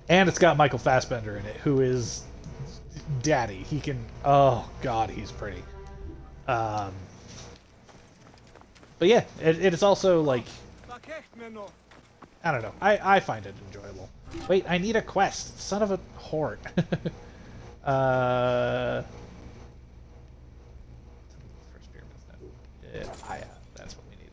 And it's got Michael Fassbender in it, who is daddy. He can... Oh, God, he's pretty. But yeah, it is also, like... I don't know. I find it enjoyable. Wait, I need a quest. Son of a whore. First pyramid's done. Yeah, that's what we need.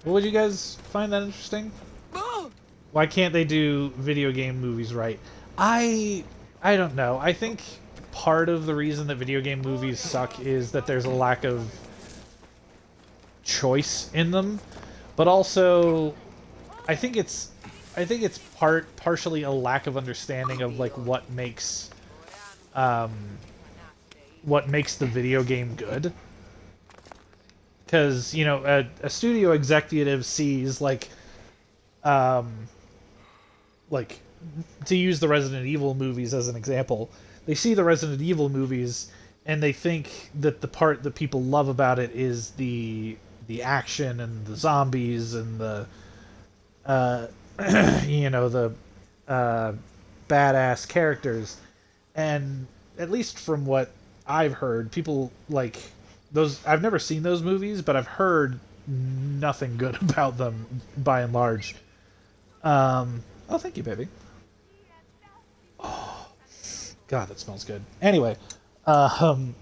Well, would you guys find that interesting? Why can't they do video game movies right? I don't know. I think part of the reason that video game movies suck is that there's a lack of choice in them, but also I think it's partially a lack of understanding of like what makes the video game good. Because, you know, a studio executive sees like to use the Resident Evil movies as an example, they see the Resident Evil movies and they think that the part that people love about it is the action and the zombies and the you know, the badass characters. And at least from what I've heard, people like those. I've never seen those movies, but I've heard nothing good about them by and large. Oh, thank you, baby. Oh, God, that smells good. Anyway, I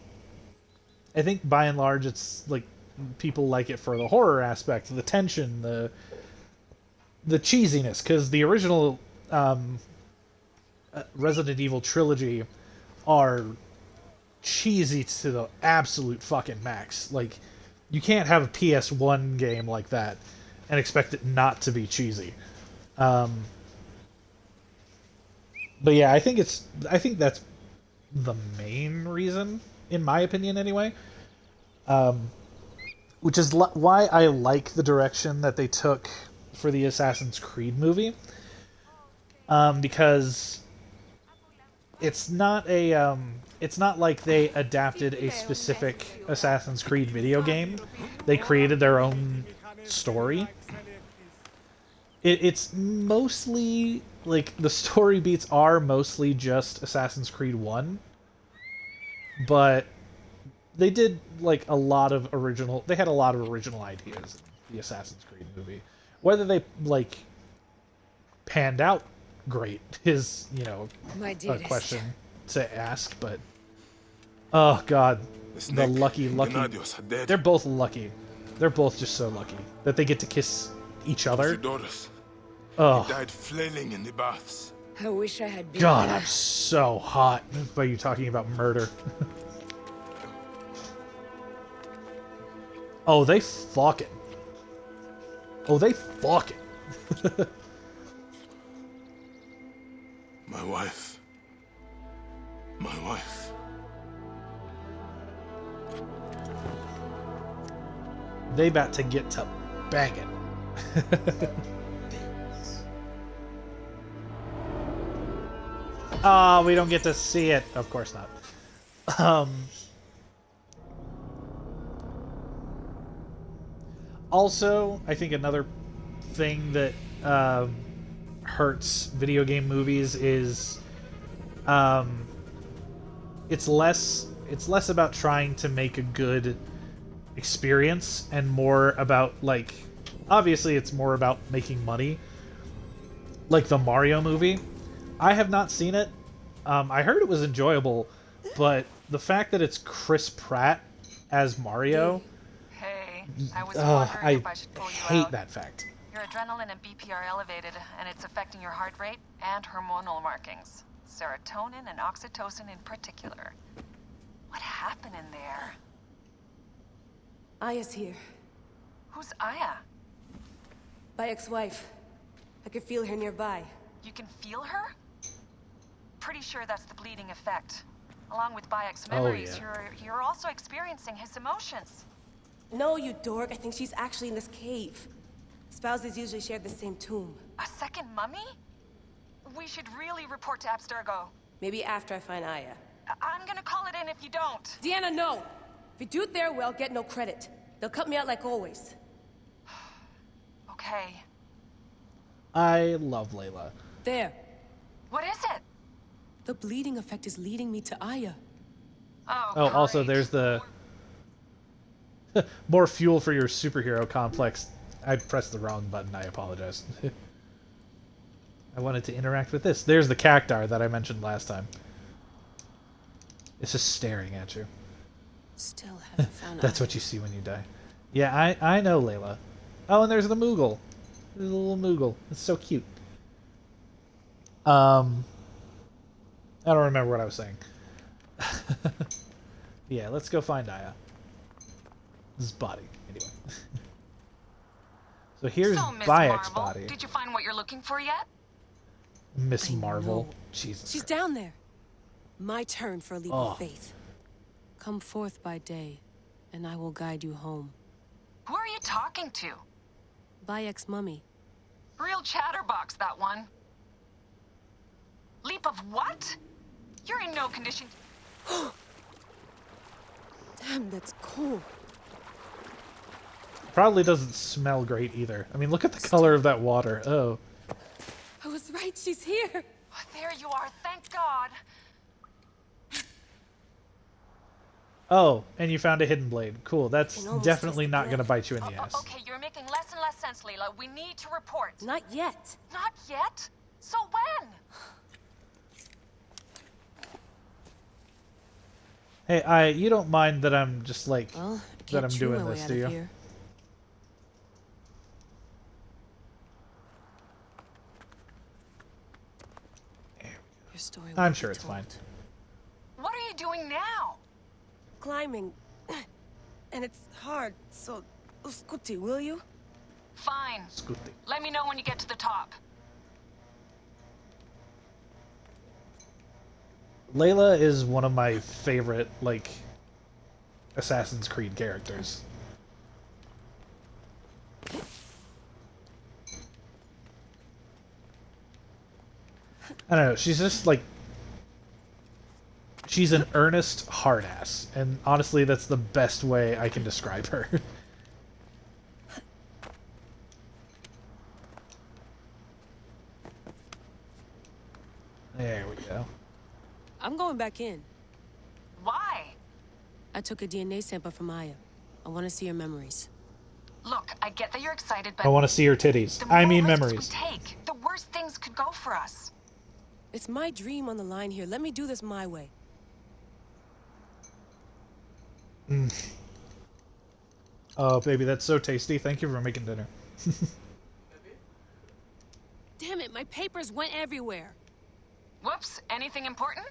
think by and large it's like people like it for the horror aspect, the tension, the cheesiness, because the original Resident Evil trilogy are cheesy to the absolute fucking max. Like, you can't have a PS1 game like that and expect it not to be cheesy. But yeah, I think that's the main reason, in my opinion anyway. Which is why I like the direction that they took for the Assassin's Creed movie. Because it's not like they adapted a specific Assassin's Creed video game. They created their own story. It's mostly, like, the story beats are mostly just Assassin's Creed 1. But they did, like, they had a lot of original ideas in the Assassin's Creed movie. Whether they, like, panned out great is, you know, a question to ask, but... Oh, God. The lucky... They're both lucky. They're both just so lucky that they get to kiss each other. Oh. He died flailing in the baths. I wish I had been God, there. I'm so hot by you talking about murder. Oh, they fucking. My wife. My wife. They about to get to banging. Ah, we don't get to see it. Of course not. Also, I think another thing that hurts video game movies is it's less about trying to make a good experience and more about, like, obviously it's more about making money. Like the Mario movie. I have not seen it. I heard it was enjoyable, but the fact that it's Chris Pratt as Mario, Hey, I was wondering if I should pull you out. I hate that fact. Your adrenaline and BP are elevated, and it's affecting your heart rate and hormonal markings. Serotonin and oxytocin in particular. What happened in there? Aya's here. Who's Aya? My ex-wife. I could feel her nearby. You can feel her? Pretty sure that's the bleeding effect. Along with Bayek's memories, you're also experiencing his emotions. No, you dork. I think she's actually in this cave. Spouses usually share the same tomb. A second mummy? We should really report to Abstergo. Maybe after I find Aya. I'm gonna call it in if you don't. Deanna, no! If you do it there, well, get no credit. They'll cut me out like always. Okay. I love Layla. There. What is it? The bleeding effect is leading me to Aya. Oh, also there's the more fuel for your superhero complex. I pressed the wrong button. I apologize. I wanted to interact with this. There's the cactar that I mentioned last time. It's just staring at you. Still haven't found That's what you see when you die. Yeah, I know, Layla. Oh, and there's the Moogle. There's a little Moogle. It's so cute. I don't remember what I was saying. Yeah, let's go find Aya. His body, anyway. So here's Bayek's body. Did you find what you're looking for yet? Miss Marvel. Jesus. She's down there. My turn for a leap of faith. Come forth by day, and I will guide you home. Who are you talking to? Bayek's mummy. Real chatterbox, that one. Leap of what? You're in no condition. Damn, that's cool. Probably doesn't smell great either. I mean, look at the color of that water. Oh. I was right, she's here. Oh, there you are, thank God. Oh, and you found a hidden blade. Cool. That's definitely not going to bite you in the ass. Okay, you're making less and less sense, Layla. We need to report. Not yet. Not yet? So when? Hey, you don't mind that I'm just like that I'm doing this, do you? Here. Your story I'm sure it's fine. What are you doing now? Climbing. And it's hard, so Scuti, will you? Fine. Scuti. Let me know when you get to the top. Layla is one of my favorite, like, Assassin's Creed characters. I don't know, she's just, like, she's an earnest hard ass, and honestly, that's the best way I can describe her. There we go. I'm going back in. Why? I took a DNA sample from Aya. I want to see her memories. Look, I get that you're excited, but I want to see her titties. I mean memories. The more risks we take, the worse things could go for us. It's my dream on the line here. Let me do this my way. Oh, baby, that's so tasty. Thank you for making dinner. Damn it, my papers went everywhere. Whoops, anything important?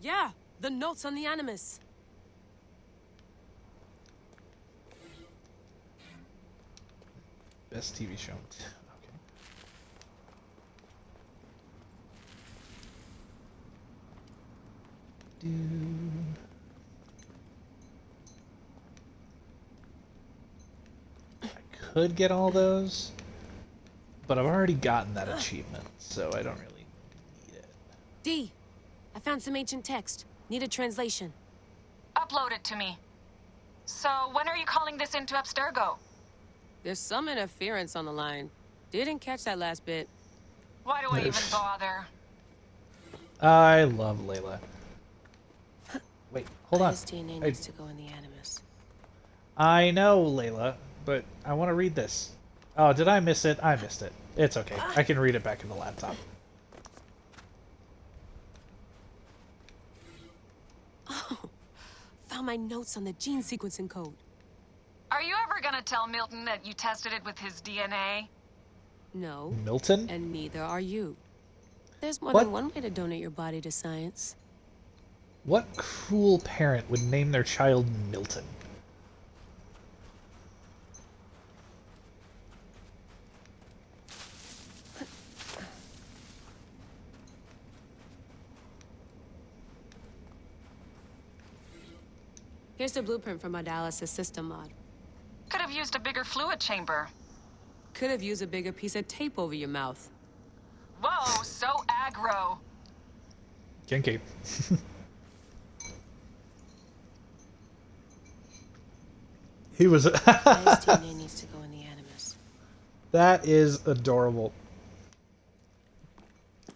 Yeah, the notes on the Animus. Best TV show. Okay. I could get all those, but I've already gotten that achievement, so I don't really need it. D, I found some ancient text. Need a translation. Upload it to me. So, when are you calling this into Abstergo? There's some interference on the line. Didn't catch that last bit. Why do I even bother? I love Layla. Wait, hold on. DNA needs to go in the Animus. I know, Layla, but I want to read this. Oh, did I miss it? I missed it. It's okay. I can read it back in the laptop. Oh, found my notes on the gene sequencing code. Are you ever gonna tell Milton that you tested it with his DNA? No. Milton? And neither are you. There's more What? than one way to donate your body to science. What cruel parent would name their child Milton? Here's the blueprint for my dialysis system mod. Could have used a bigger fluid chamber. Could have used a bigger piece of tape over your mouth. Whoa, so aggro. Kinky. He was. DNA needs to go in the Animus. That is adorable.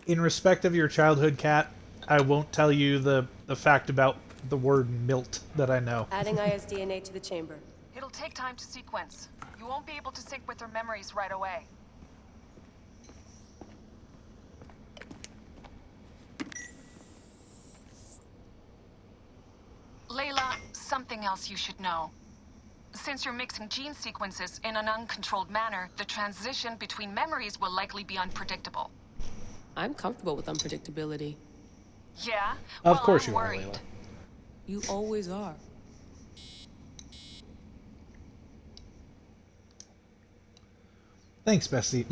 In respect of your childhood, Cat, I won't tell you the fact about the word milt that I know. Adding ISDNA to the chamber. It'll take time to sequence. You won't be able to sync with her memories right away. Layla, something else you should know. Since you're mixing gene sequences in an uncontrolled manner, the transition between memories will likely be unpredictable. I'm comfortable with unpredictability. Yeah? Of course I'm you are, worried. Layla. You always are. Thanks, Bessie.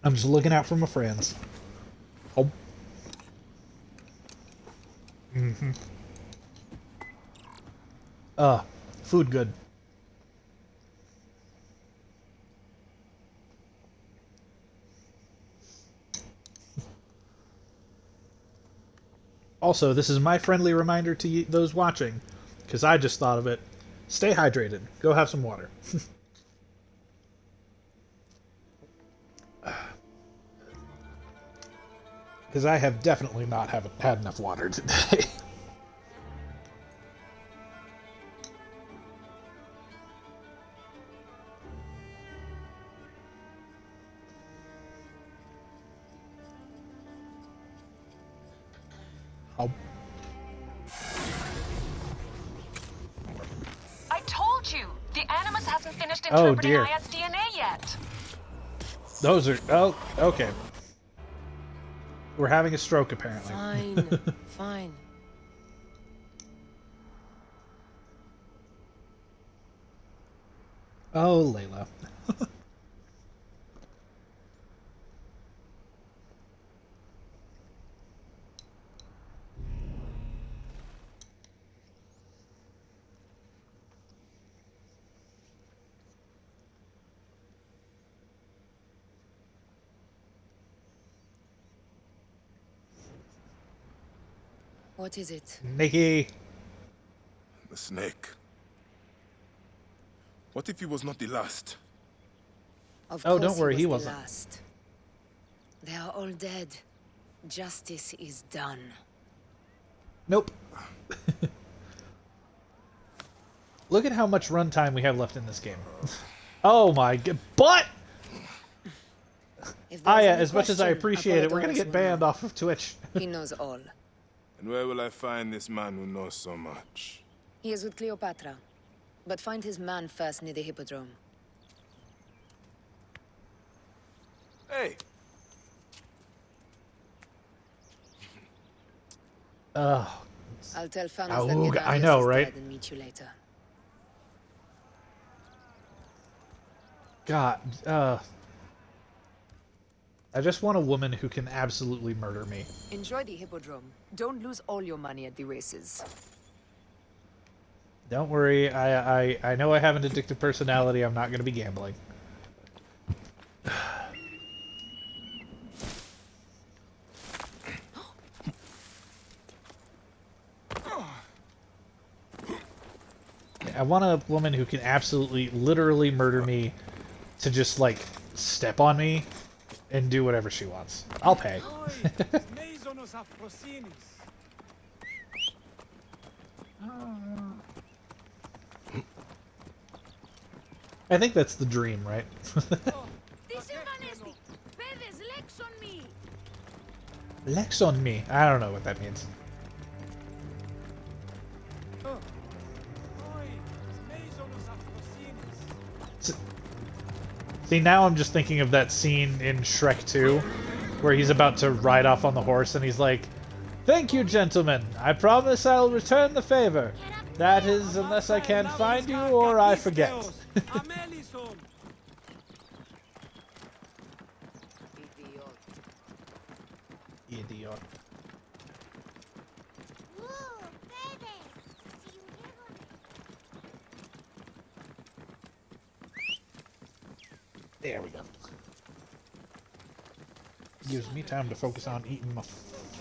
I'm just looking out for my friends. Oh. Mm-hmm. Food good. Also, this is my friendly reminder to those watching, because I just thought of it. Stay hydrated. Go have some water. Because I have definitely not haven't had enough water today. Oh. I told you! The Animus hasn't finished Oh, interpreting dear. ISDNA yet! Those are... Oh, okay. We're having a stroke, apparently. Fine, fine. Oh, Layla. What is it? Nikki. The snake. What if he was not the last? Of Oh, course don't worry, he was the wasn't. last. They are all dead. Justice is done. Nope. Look at how much runtime we have left in this game. Oh my god. But! Aya, as much as I appreciate it, we're gonna get banned off of Twitch. He knows all. And where will I find this man who knows so much? He is with Cleopatra. But find his man first near the Hippodrome. Hey! Oh. I'll tell Thanos that Oh, Gennadios I know, is right? dead and meet you later. God. I just want a woman who can absolutely murder me. Enjoy the hippodrome. Don't lose all your money at the races. Don't worry, I know I have an addictive personality. I'm not going to be gambling. I want a woman who can absolutely, literally murder me to just, like, step on me and do whatever she wants. I'll pay. I think that's the dream, right? Lex on me. I don't know what that means. See, now I'm just thinking of that scene in Shrek 2, where he's about to ride off on the horse and he's like, "Thank you, gentlemen. I promise I'll return the favor. That is, unless I can't find you or I forget." Idiot. There we go. Gives me time to focus on eating my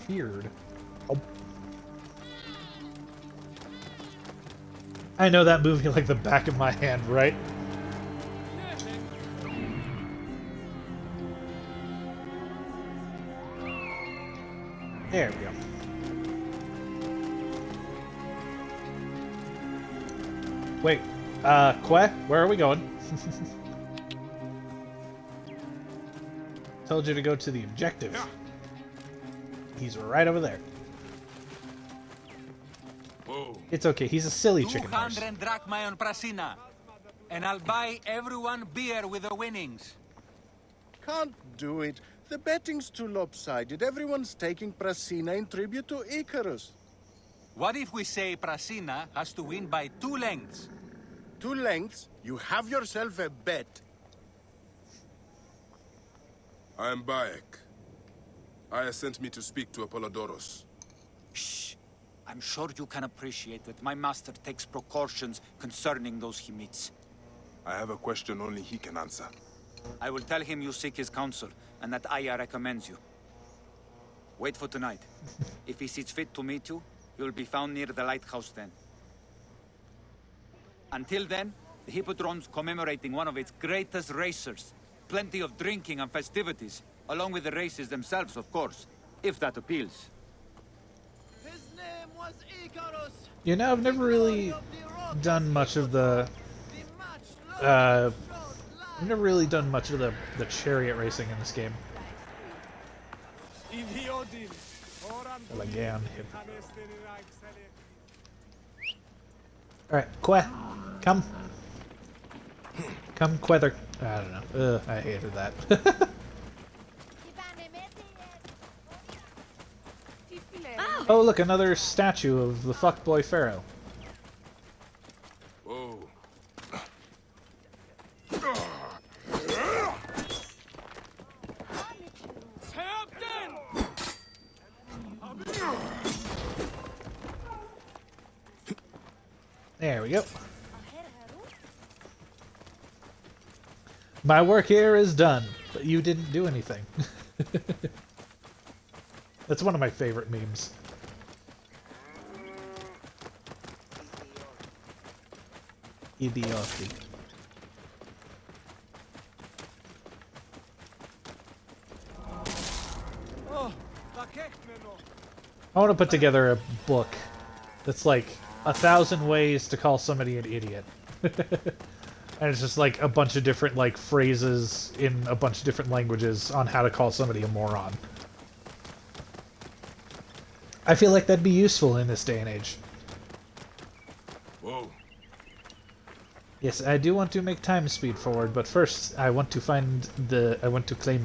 beard. Oh. I know that movie like the back of my hand, right? There we go. Wait, Que, where are we going? Told you to go to the objective. He's right over there. Whoa. It's okay, he's a silly chicken horse. 200 drachma on Prasina. And I'll buy everyone beer with the winnings. Can't do it. The betting's too lopsided. Everyone's taking Prasina in tribute to Icarus. What if we say Prasina has to win by 2 lengths? 2 lengths? You have yourself a bet. I am Bayek. Aya sent me to speak to Apollodoros. Shh. I'm sure you can appreciate that my master takes precautions concerning those he meets. I have a question only he can answer. I will tell him you seek his counsel, and that Aya recommends you. Wait for tonight. If he sees fit to meet you, he will be found near the lighthouse then. Until then, the Hippodrome's commemorating one of its greatest racers. Plenty of drinking and festivities, along with the races themselves, of course, if that appeals. His name was Icarus. You know, I've never really done much of the I've never really done much of the chariot racing in this game. Again. Alright, Que, come. Come, Quether. I don't know. Ugh, I hated that. Oh, look, another statue of the fuckboy pharaoh. Whoa. There we go. My work here is done, but you didn't do anything. That's one of my favorite memes. Idiocy. I want to put together a book that's like 1,000 ways to call somebody an idiot. And it's just like a bunch of different like phrases in a bunch of different languages on how to call somebody a moron. I feel like that'd be useful in this day and age. Whoa. Yes, I do want to make time speed forward, but first I want to claim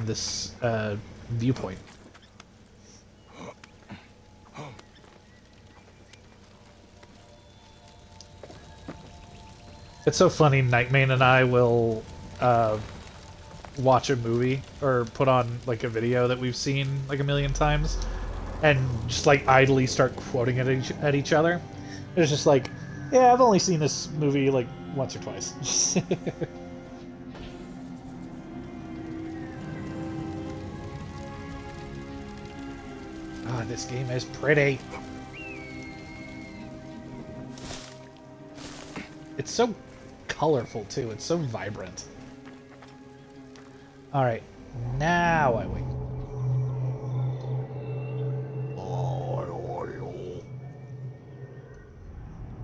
this viewpoint. It's so funny, Nightmane and I will watch a movie or put on like a video that we've seen like a million times, and just like idly start quoting it at each other. It's just like, yeah, I've only seen this movie like once or twice. Ah, this game is pretty. It's so colorful too. It's so vibrant. All right, now I wait.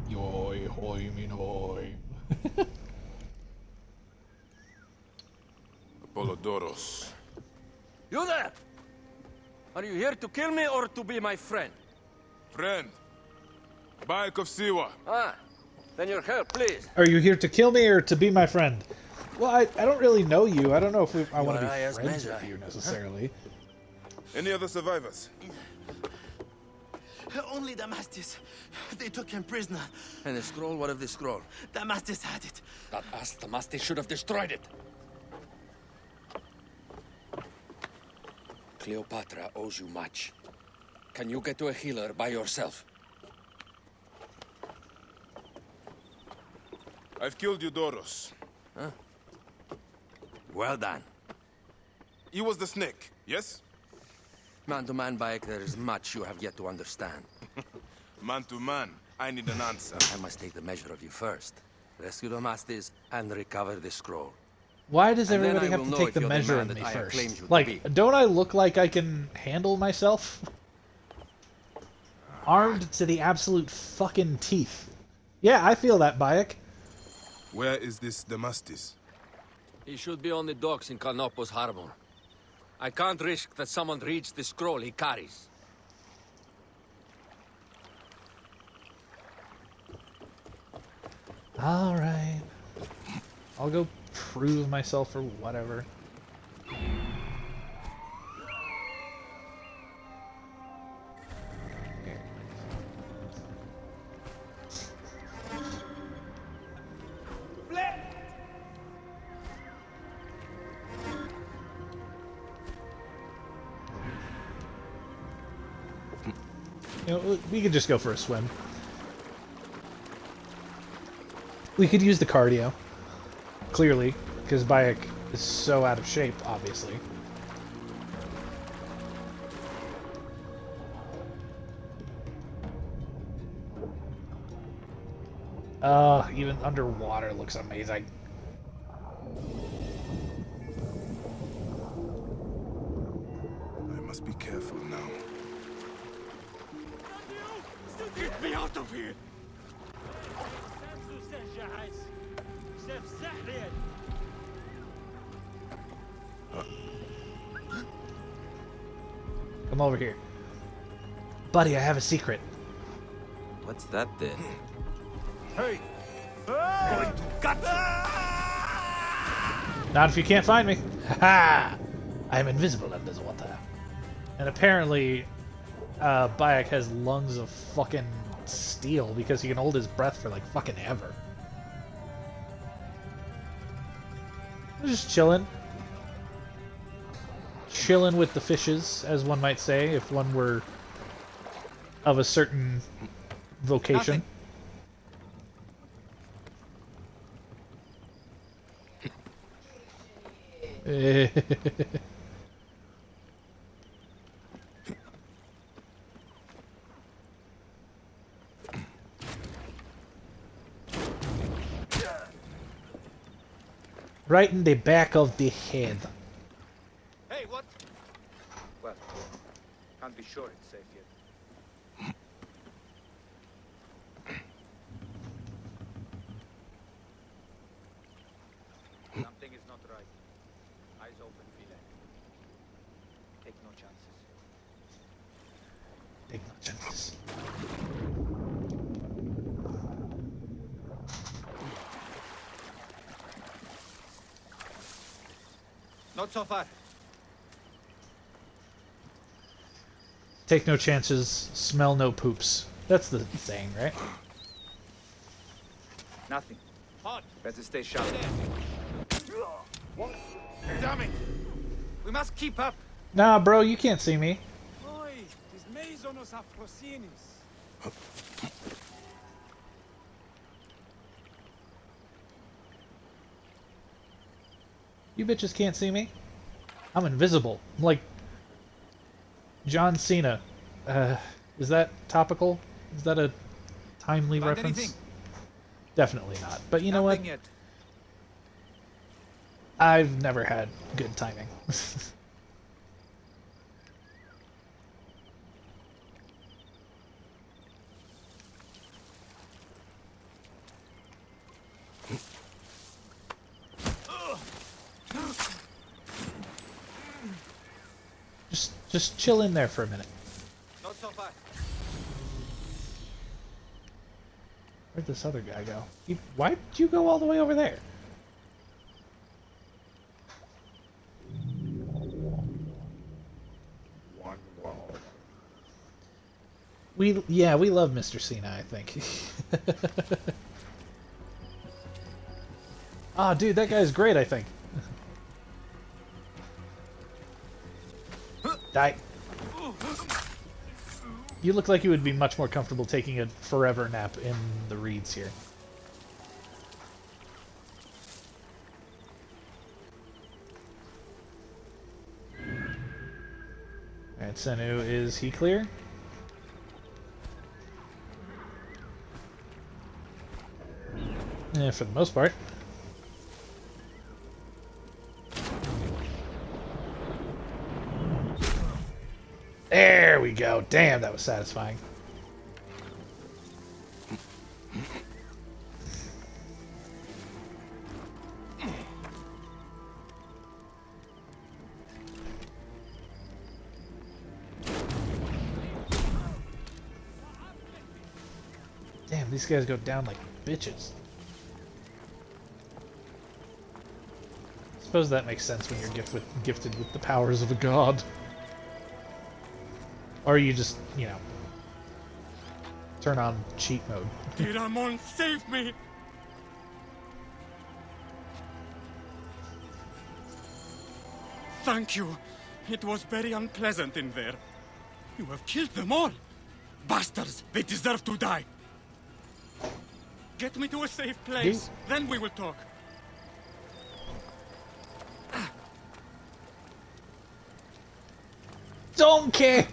Yoy, hoy, min hoy. Apollodoros. You there! Are you here to kill me or to be my friend? Friend. Bayek of Siwa. Ah, then your help, please. Are you here to kill me or to be my friend? Well, I don't really know you. I don't know if I want to be friends with you necessarily. Any other survivors? Only Damastis. They took him prisoner. And the scroll? What of the scroll? Damastis had it. That ass Damastis should have destroyed it. Cleopatra owes you much. Can you get to a healer by yourself? I've killed Eudoros. Huh? Well done. He was the snake, yes? Man to man, Bayek, there is much you have yet to understand. Man to man, I need an answer. I must take the measure of you first. Rescue Damastis and recover the scroll. Why does And then everybody I have will to know take if the you're the measure man of that me I have claimed you first? to Like, be. don't I look like I can handle myself? Armed to the absolute fucking teeth. Yeah, I feel that, Bayek. Where is this Damastis? He should be on the docks in Canopus Harbor. I can't risk that someone reads the scroll he carries. Alright. I'll go prove myself or whatever. You know, we could just go for a swim. We could use the cardio. Clearly, because Bayek is so out of shape, obviously. Even underwater looks amazing. I must be careful now. Get me out of here! Come over here. Buddy, I have a secret. What's that then? Hey! Not if you can't find me. Ha! I am invisible under the water. And apparently, Bayek has lungs of fucking steel because he can hold his breath for like fucking ever. I'm just chilling. Chilling with the fishes, as one might say, if one were of a certain vocation. Right in the back of the head. Hey, what? Well, can't be sure it's safe yet. Something is not right. Eyes open, feline. Take no chances. Take no chances. Not so far. Take no chances, smell no poops. That's the saying, right? Nothing. Hot. Better stay sharp. Damn it! We must keep up. Nah, bro, you can't see me. Oi, tis meizonos afrosinis. You bitches can't see me. I'm invisible. I'm like John Cena. Is that topical? Is that a timely Found reference? anything? Definitely not. But you know what? Nothing yet. I've never had good timing. Just chill in there for a minute. Not so fast. Where'd this other guy go? Why did you go all the way over there? We love Mr. Cena, I think. Ah, dude, that guy's great, I think. Die. You look like you would be much more comfortable taking a forever nap in the reeds here. Alright, Senu, is he clear? Yeah, for the most part. There we go. Damn, that was satisfying. Damn, these guys go down like bitches. I suppose that makes sense when you're gifted with the powers of a god. Or you just, you know, turn on cheat mode. Diramon, save me! Thank you. It was very unpleasant in there. You have killed them all. Bastards, they deserve to die. Get me to a safe place, then we will talk. Donkey!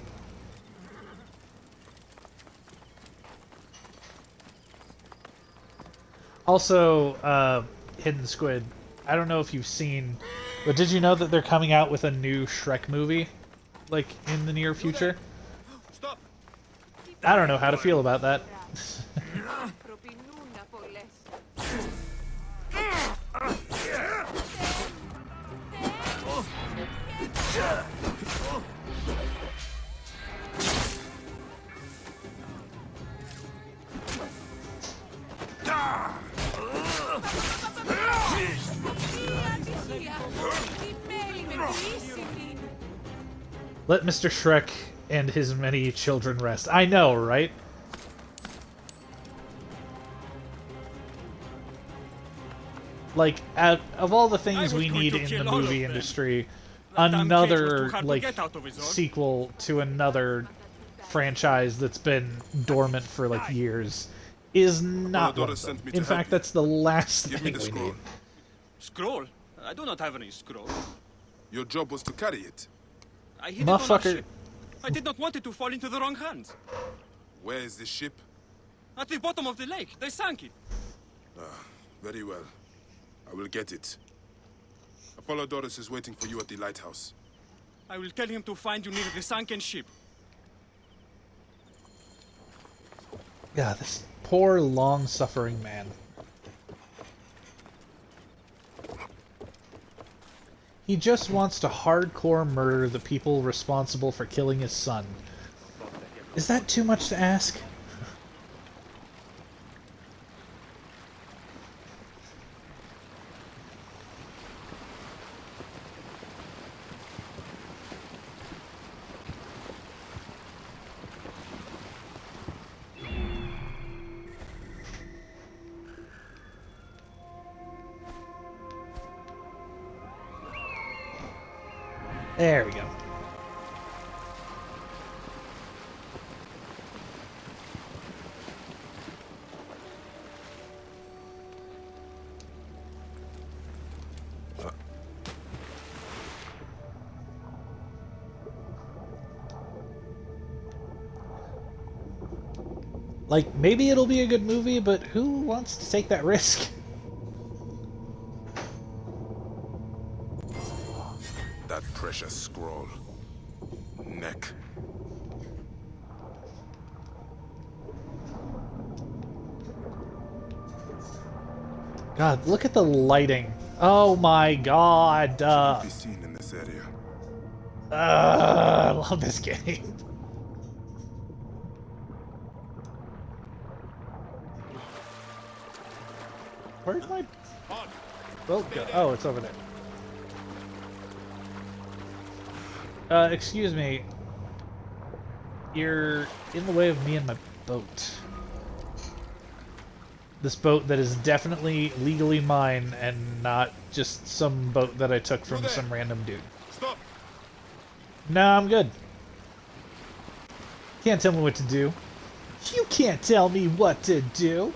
Also, Hidden Squid, I don't know if you've seen, but did you know that they're coming out with a new Shrek movie, like, in the near future? Stop. I don't know how to feel about that. Let Mr. Shrek and his many children rest. I know, right? Like, of all the things we need in the movie industry, another, like, sequel to another franchise that's been dormant for, like, years is not one of them. In fact, that's the last thing we need. Scroll? I do not have any scroll. Your job was to carry it. I hid it on our ship. I did not want it to fall into the wrong hands. Where is the ship? At the bottom of the lake. They sank it. Ah, very well. I will get it. Apollodorus is waiting for you at the lighthouse. I will tell him to find you near the sunken ship. Yeah, this poor, long-suffering man. He just wants to hardcore murder the people responsible for killing his son. Is that too much to ask? There we go. Like, maybe it'll be a good movie, but who wants to take that risk? That precious scroll. Neck. God, look at the lighting. Oh my god. Be seen in this area. I love this game. Where's my boat go? Oh, it's over there. Excuse me. You're in the way of me and my boat. This boat that is definitely legally mine and not just some boat that I took from some random dude. Stop. No, I'm good. Can't tell me what to do. You can't tell me what to do.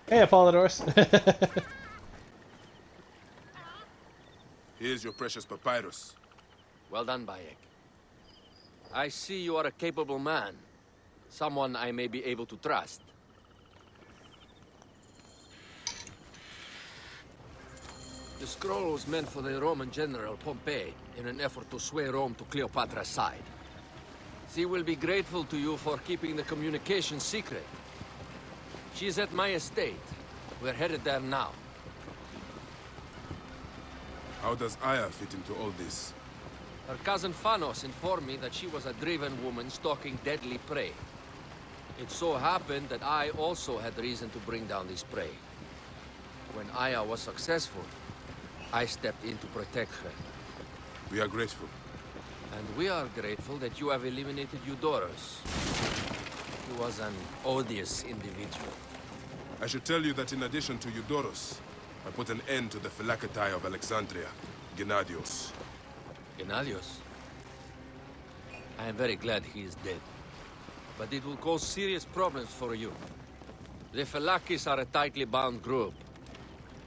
Hey, Apollodorus. Here's your precious papyrus. Well done, Bayek. I see you are a capable man. Someone I may be able to trust. The scroll was meant for the Roman general Pompey in an effort to sway Rome to Cleopatra's side. She will be grateful to you for keeping the communication secret. She is at my estate. We're headed there now. How does Aya fit into all this? Her cousin Phanos informed me that she was a driven woman stalking deadly prey. It so happened that I also had reason to bring down this prey. When Aya was successful, I stepped in to protect her. We are grateful. And we are grateful that you have eliminated Eudorus. He was an odious individual. I should tell you that in addition to Eudorus, I put an end to the Phylakitai of Alexandria, Gennadios. Gennadios? I am very glad he is dead. But it will cause serious problems for you. The Phylakis are a tightly bound group.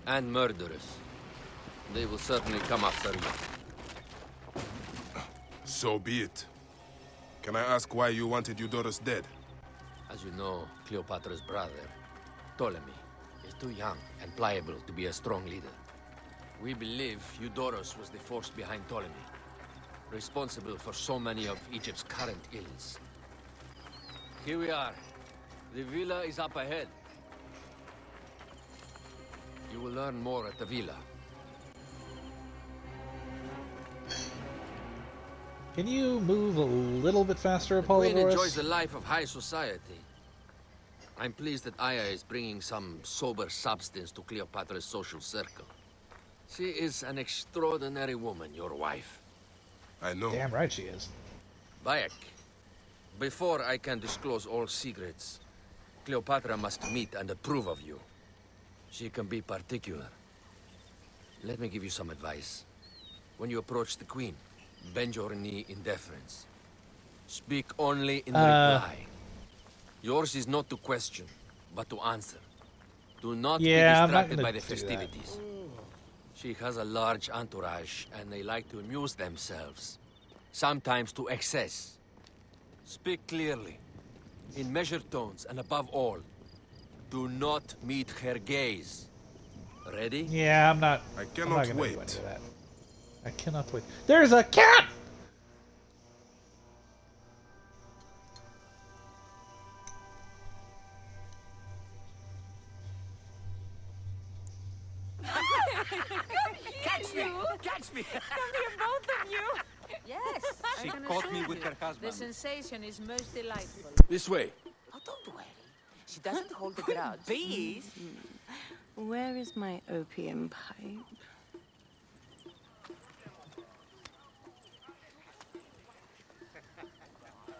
And murderers. They will certainly come after you. So be it. Can I ask why you wanted Eudorus dead? As you know, Cleopatra's brother, Ptolemy, is too young and pliable to be a strong leader. We believe Eudorus was the force behind Ptolemy, responsible for so many of Egypt's current ills. Here we are. The villa is up ahead. You will learn more at the villa. Can you move a little bit faster, Apollodorus? The Queen enjoys the life of high society. I'm pleased that Aya is bringing some sober substance to Cleopatra's social circle. She is an extraordinary woman, your wife. I know. Damn right she is. Bayek, before I can disclose all secrets, Cleopatra must meet and approve of you. She can be particular. Let me give you some advice. When you approach the Queen, bend your knee in deference. Speak only in reply. Yours is not to question, but to answer. Do not be distracted by the festivities. She has a large entourage, and they like to amuse themselves. Sometimes to excess. Speak clearly, in measured tones, and above all, do not meet her gaze. Ready? Yeah, I'm not. I cannot I'm not wait. Do that. I cannot wait. There's a cat! Catch me! Catch me! Come here, both of you! Yes, She I can caught me assure with you. her husband. The sensation is most delightful. This way. Oh, don't worry. She doesn't hold a grudge. Please. Where is my opium pipe?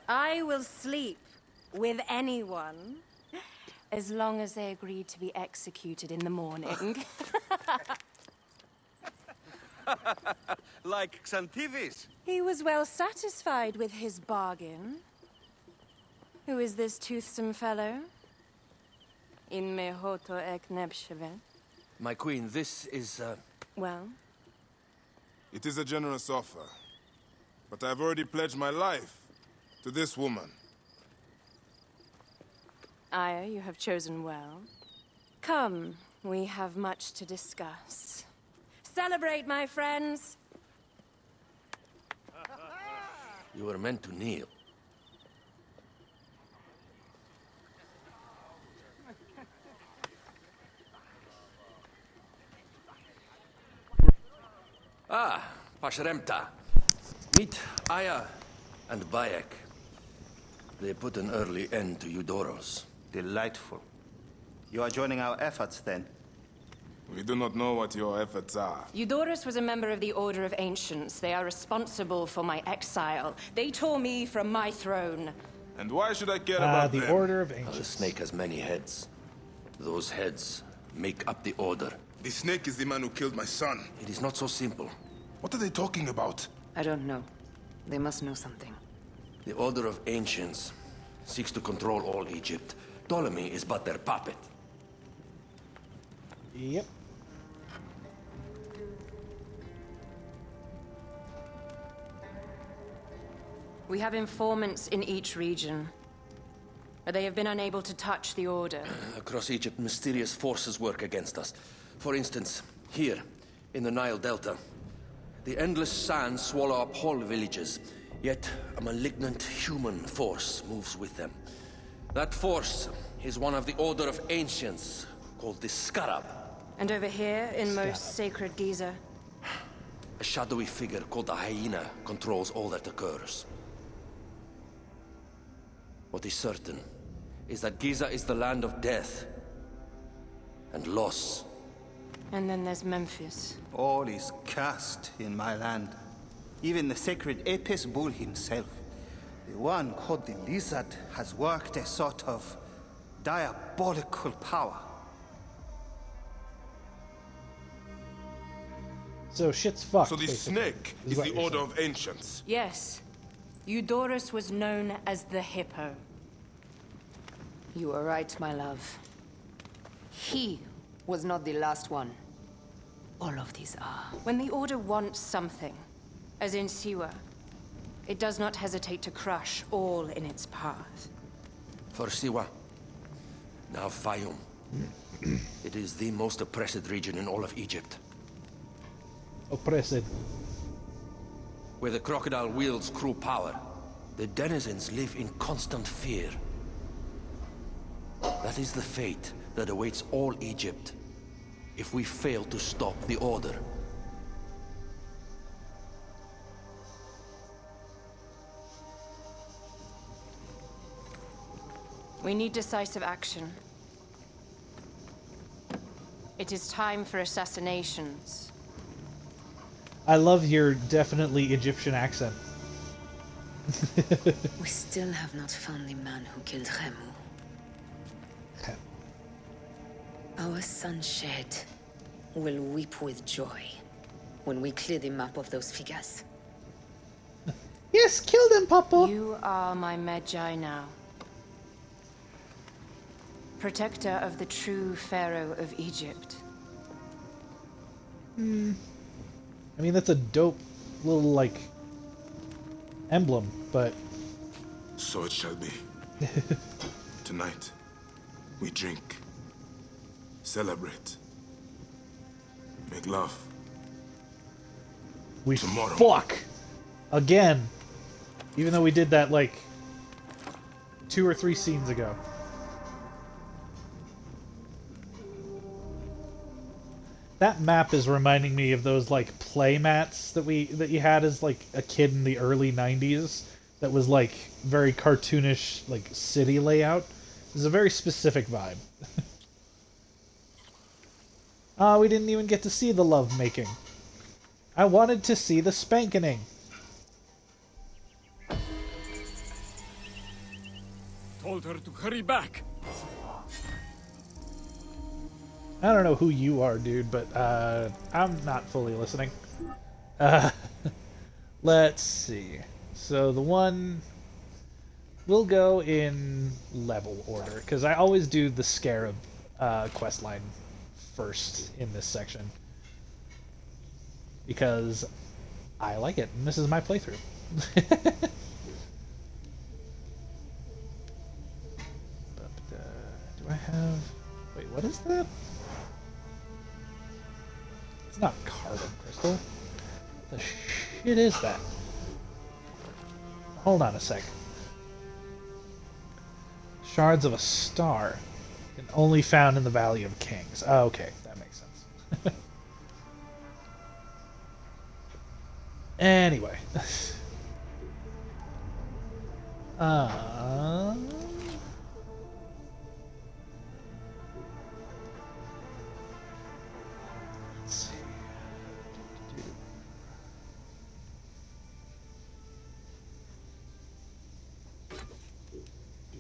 I will sleep With anyone. As long as they agreed to be executed in the morning. Like Xantivis. He was well satisfied with his bargain. Who is this toothsome fellow? In mehoto ek nebshevet. My queen, this is, Well? It is a generous offer. But I've already pledged my life to this woman. Aya, you have chosen well. Come, we have much to discuss. Celebrate, my friends! you were meant to kneel. Ah, Pashremta. Meet Aya and Bayek. They put an early end to Eudoros. Delightful. You are joining our efforts, then? We do not know what your efforts are. Eudoros was a member of the Order of Ancients. They are responsible for my exile. They tore me from my throne. And why should I care about the them? Order of Ancients. The snake has many heads. Those heads make up the Order. The snake is the man who killed my son. It is not so simple. What are they talking about? I don't know. They must know something. The Order of Ancients seeks to control all Egypt. Ptolemy is but their puppet. Yep. We have informants in each region. They have been unable to touch the Order. Across Egypt, mysterious forces work against us. For instance, here, in the Nile Delta, the endless sands swallow up whole villages, yet a malignant human force moves with them. That force is one of the Order of Ancients, called the Scarab. And over here, in most sacred Giza? A shadowy figure called the Hyena controls all that occurs. What is certain is that Giza is the land of death and loss. And then there's Memphis. All is cursed in my land. Even the sacred Apis bull himself. The one called the Lizard has worked a sort of diabolical power. So shit's fucked. So the basically, snake is what the you're Order saying. of Ancients. Yes. Eudoros was known as the Hippo. You are right, my love. He was not the last one. All of these are. When the Order wants something, as in Siwa, it does not hesitate to crush all in its path. For Siwa, now Fayum. It is the most oppressed region in all of Egypt. Oppressed. Where the crocodile wields cruel power, the denizens live in constant fear. That is the fate that awaits all Egypt if we fail to stop the Order. We need decisive action. It is time for assassinations. I love your definitely Egyptian accent. We still have not found the man who killed Remu. Our son Shed will weep with joy when we clear the map of those figures. Yes, kill them, Papa! You are my Medjay now. Protector of the true Pharaoh of Egypt. I mean, that's a dope little, like, emblem, but... So it shall be. Tonight, we drink. Celebrate. Make love. We Tomorrow. fuck! Again! Even though we did that, like, 2 or 3 scenes ago. That map is reminding me of those, like, play mats that you had as, like, a kid in the early 90s. That was, like, very cartoonish, like, city layout. It was a very specific vibe. We didn't even get to see the love making. I wanted to see the spankening. told her to hurry back. I don't know who you are, dude, but I'm not fully listening. Let's see. So the one... We'll go in level order, because I always do the Scarab questline first in this section. Because I like it, and this is my playthrough. Do I have... Wait, what is that? It's not carbon crystal. What the shit is that? Hold on a sec. Shards of a star. And only found in the Valley of Kings. Oh, okay, that makes sense. Anyway. Let's see.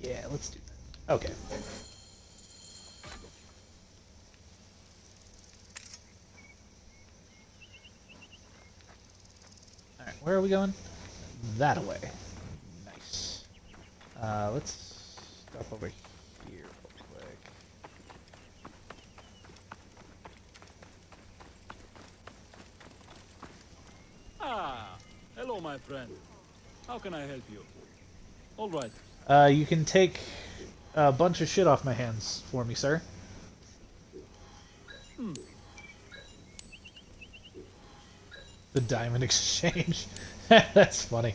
Yeah, let's do that. Okay. Alright, where are we going? That way. Nice. Let's stop over here real quick. Ah, hello, my friend. How can I help you? All right. You can take a bunch of shit off my hands for me, sir. The diamond exchange. That's funny.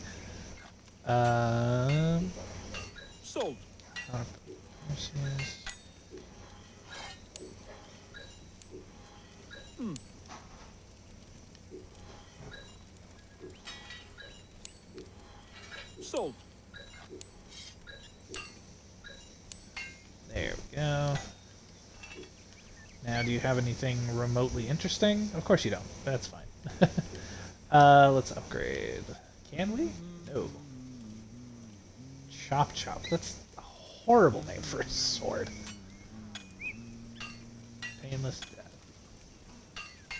Sold. Sold. There we go. Now, do you have anything remotely interesting? Of course you don't. That's fine. Let's upgrade. Can we? No. Chop Chop. That's a horrible name for a sword. Painless Death.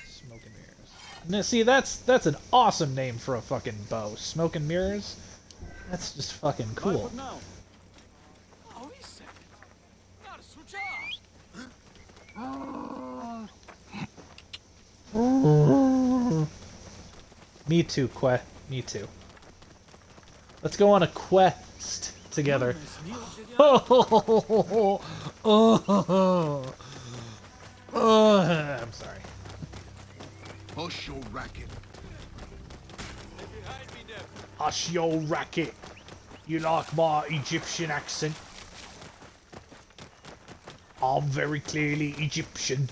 Smoke and Mirrors. Now, see, that's an awesome name for a fucking bow. Smoke and Mirrors? That's just fucking cool. Me too, Que. Me too. Let's go on a quest together. I'm sorry. Hush your racket. Hush your racket. You like my Egyptian accent? I'm very clearly Egyptian.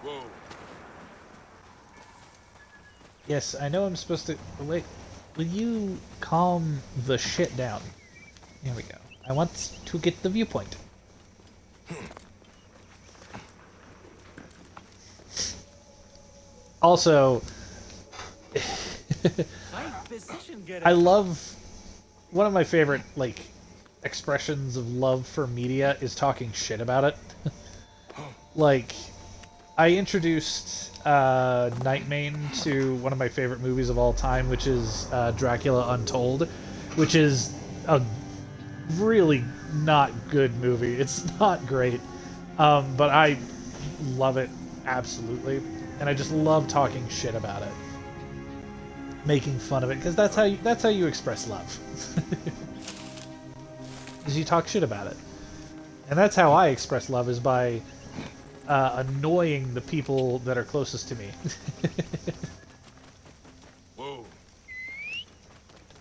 Whoa. Yes, I know I'm supposed to... Wait, will you calm the shit down? Here we go. I want to get the viewpoint. Also... I love... One of my favorite, like, expressions of love for media is talking shit about it. Like, I introduced Nightmane to one of my favorite movies of all time, which is Dracula Untold, which is a really not good movie. It's not great, but I love it absolutely, and I just love talking shit about it, making fun of it, because that's how you express love. Is you talk shit about it, and that's how I express love, is by annoying the people that are closest to me. Whoa.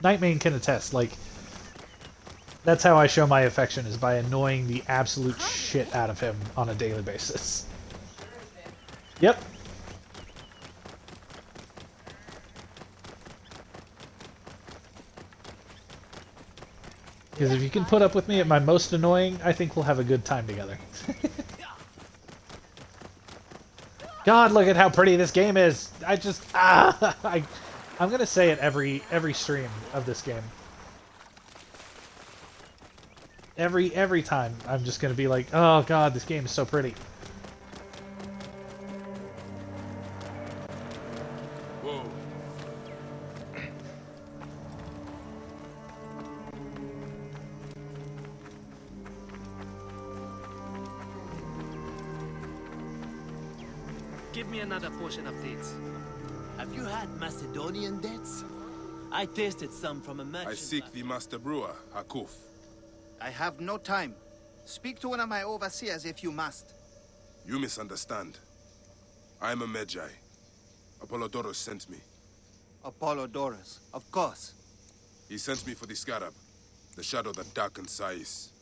Nightmane can attest, like, that's how I show my affection, is by annoying the absolute shit out of him on a daily basis. Yep. Because if you can put up with me at my most annoying, I think we'll have a good time together. God, look at how pretty this game is! I just... I'm gonna say it every stream of this game. Every time, I'm just gonna be like, oh god, this game is so pretty. Whoa. Give me another portion of dates. Have you had Macedonian dates? I tasted some from a merchant. I seek the master brewer, Hakuf. I have no time. Speak to one of my overseers if you must. You misunderstand. I am a Magi. Apollodorus sent me. Apollodorus, of course. He sent me for the scarab, the shadow that darkens Sais.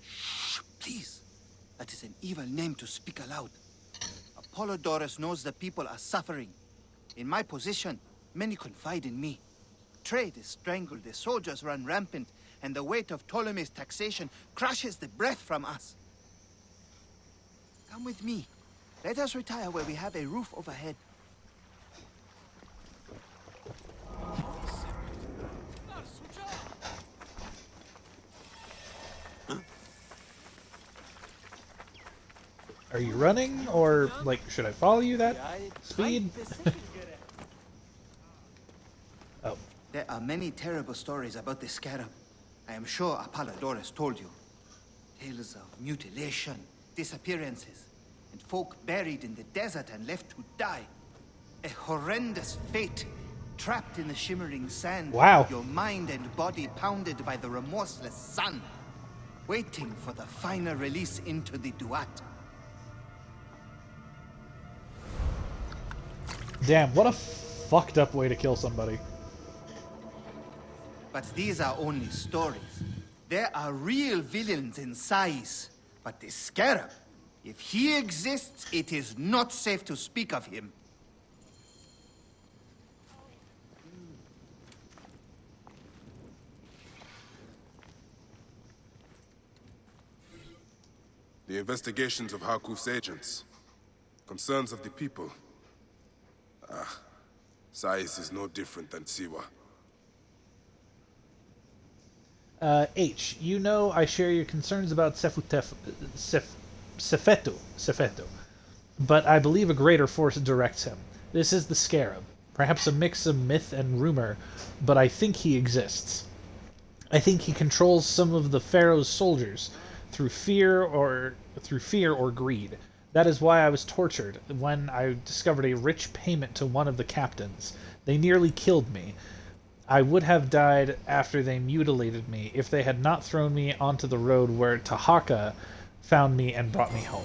Shh, please. That is an evil name to speak aloud. Apollodorus knows the people are suffering. In my position, many confide in me. Trade is strangled, the soldiers run rampant, and the weight of Ptolemy's taxation crushes the breath from us. Come with me. Let us retire where we have a roof overhead. Are you running, or, like, should I follow you that speed? Oh. There are many terrible stories about the scarab. I am sure Apollodorus told you. Tales of mutilation, disappearances, and folk buried in the desert and left to die. A horrendous fate, trapped in the shimmering sand. Wow. Your mind and body pounded by the remorseless sun, waiting for the final release into the Duat. Damn, what a fucked up way to kill somebody. But these are only stories. There are real villains in Sais. But the Scarab, if he exists, it is not safe to speak of him. The investigations of Hakuf's agents. Concerns of the people. Ah, Sais is no different than Siwa. H, you know I share your concerns about Sefeto, but I believe a greater force directs him. This is the Scarab, perhaps a mix of myth and rumor, but I think he exists. I think he controls some of the Pharaoh's soldiers through fear or greed. That is why I was tortured when I discovered a rich payment to one of the captains. They nearly killed me. I would have died after they mutilated me if they had not thrown me onto the road where Tahaka found me and brought me home.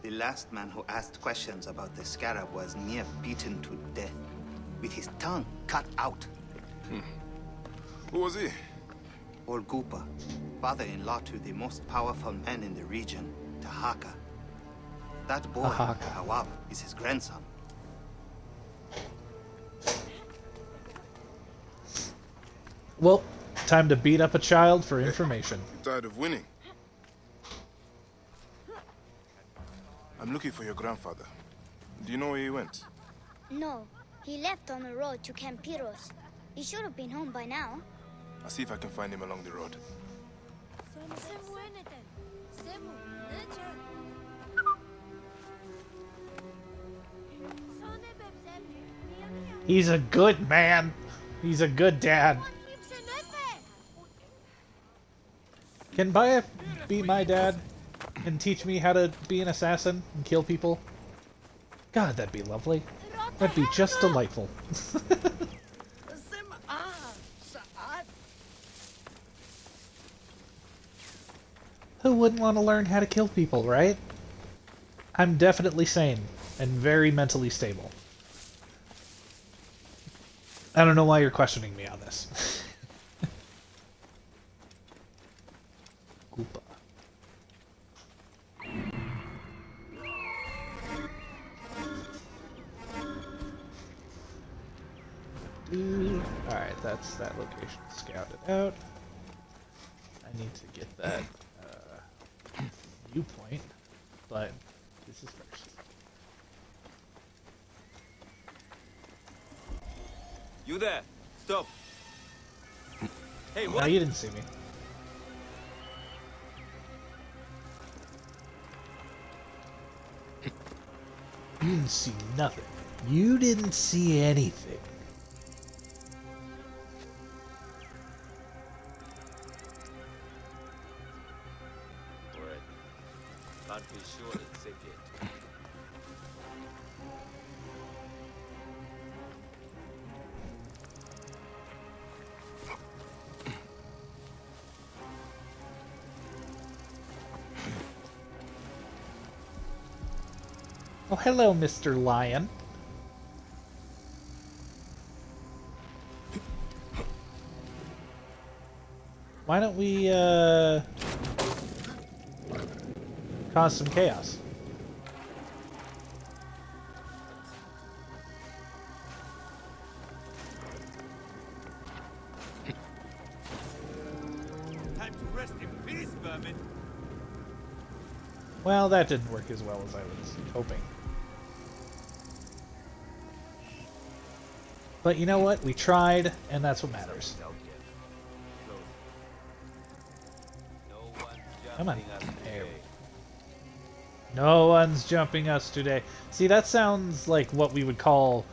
The last man who asked questions about the Scarab was near beaten to death, with his tongue cut out. Who was he? Olgupa, father-in-law to the most powerful man in the region, Tahaka. That boy, Hawab, is his grandson. Well, time to beat up a child for information. I'm tired of winning. I'm looking for your grandfather. Do you know where he went? No, he left on the road to Campiros. He should have been home by now. I'll see if I can find him along the road. He's a good man. He's a good dad. Can Baya be my dad and teach me how to be an assassin and kill people? God, that'd be lovely. That'd be just delightful. Who wouldn't want to learn how to kill people, right? I'm definitely sane and very mentally stable. I don't know why you're questioning me on this. Koopa. Alright, that's that location scouted out. I need to get that viewpoint, but this is first. You there? Stop. Hey, No, what? you didn't see me. You didn't see nothing. You didn't see anything. Alright. Can't be sure it's safe yet. Oh, hello, Mr. Lion. Why don't we, cause some chaos? Time to rest in peace, vermin. Well, that didn't work as well as I was hoping. But you know what? We tried, and that's what matters. Come on. There we go. No one's jumping us today. See, that sounds like what we would call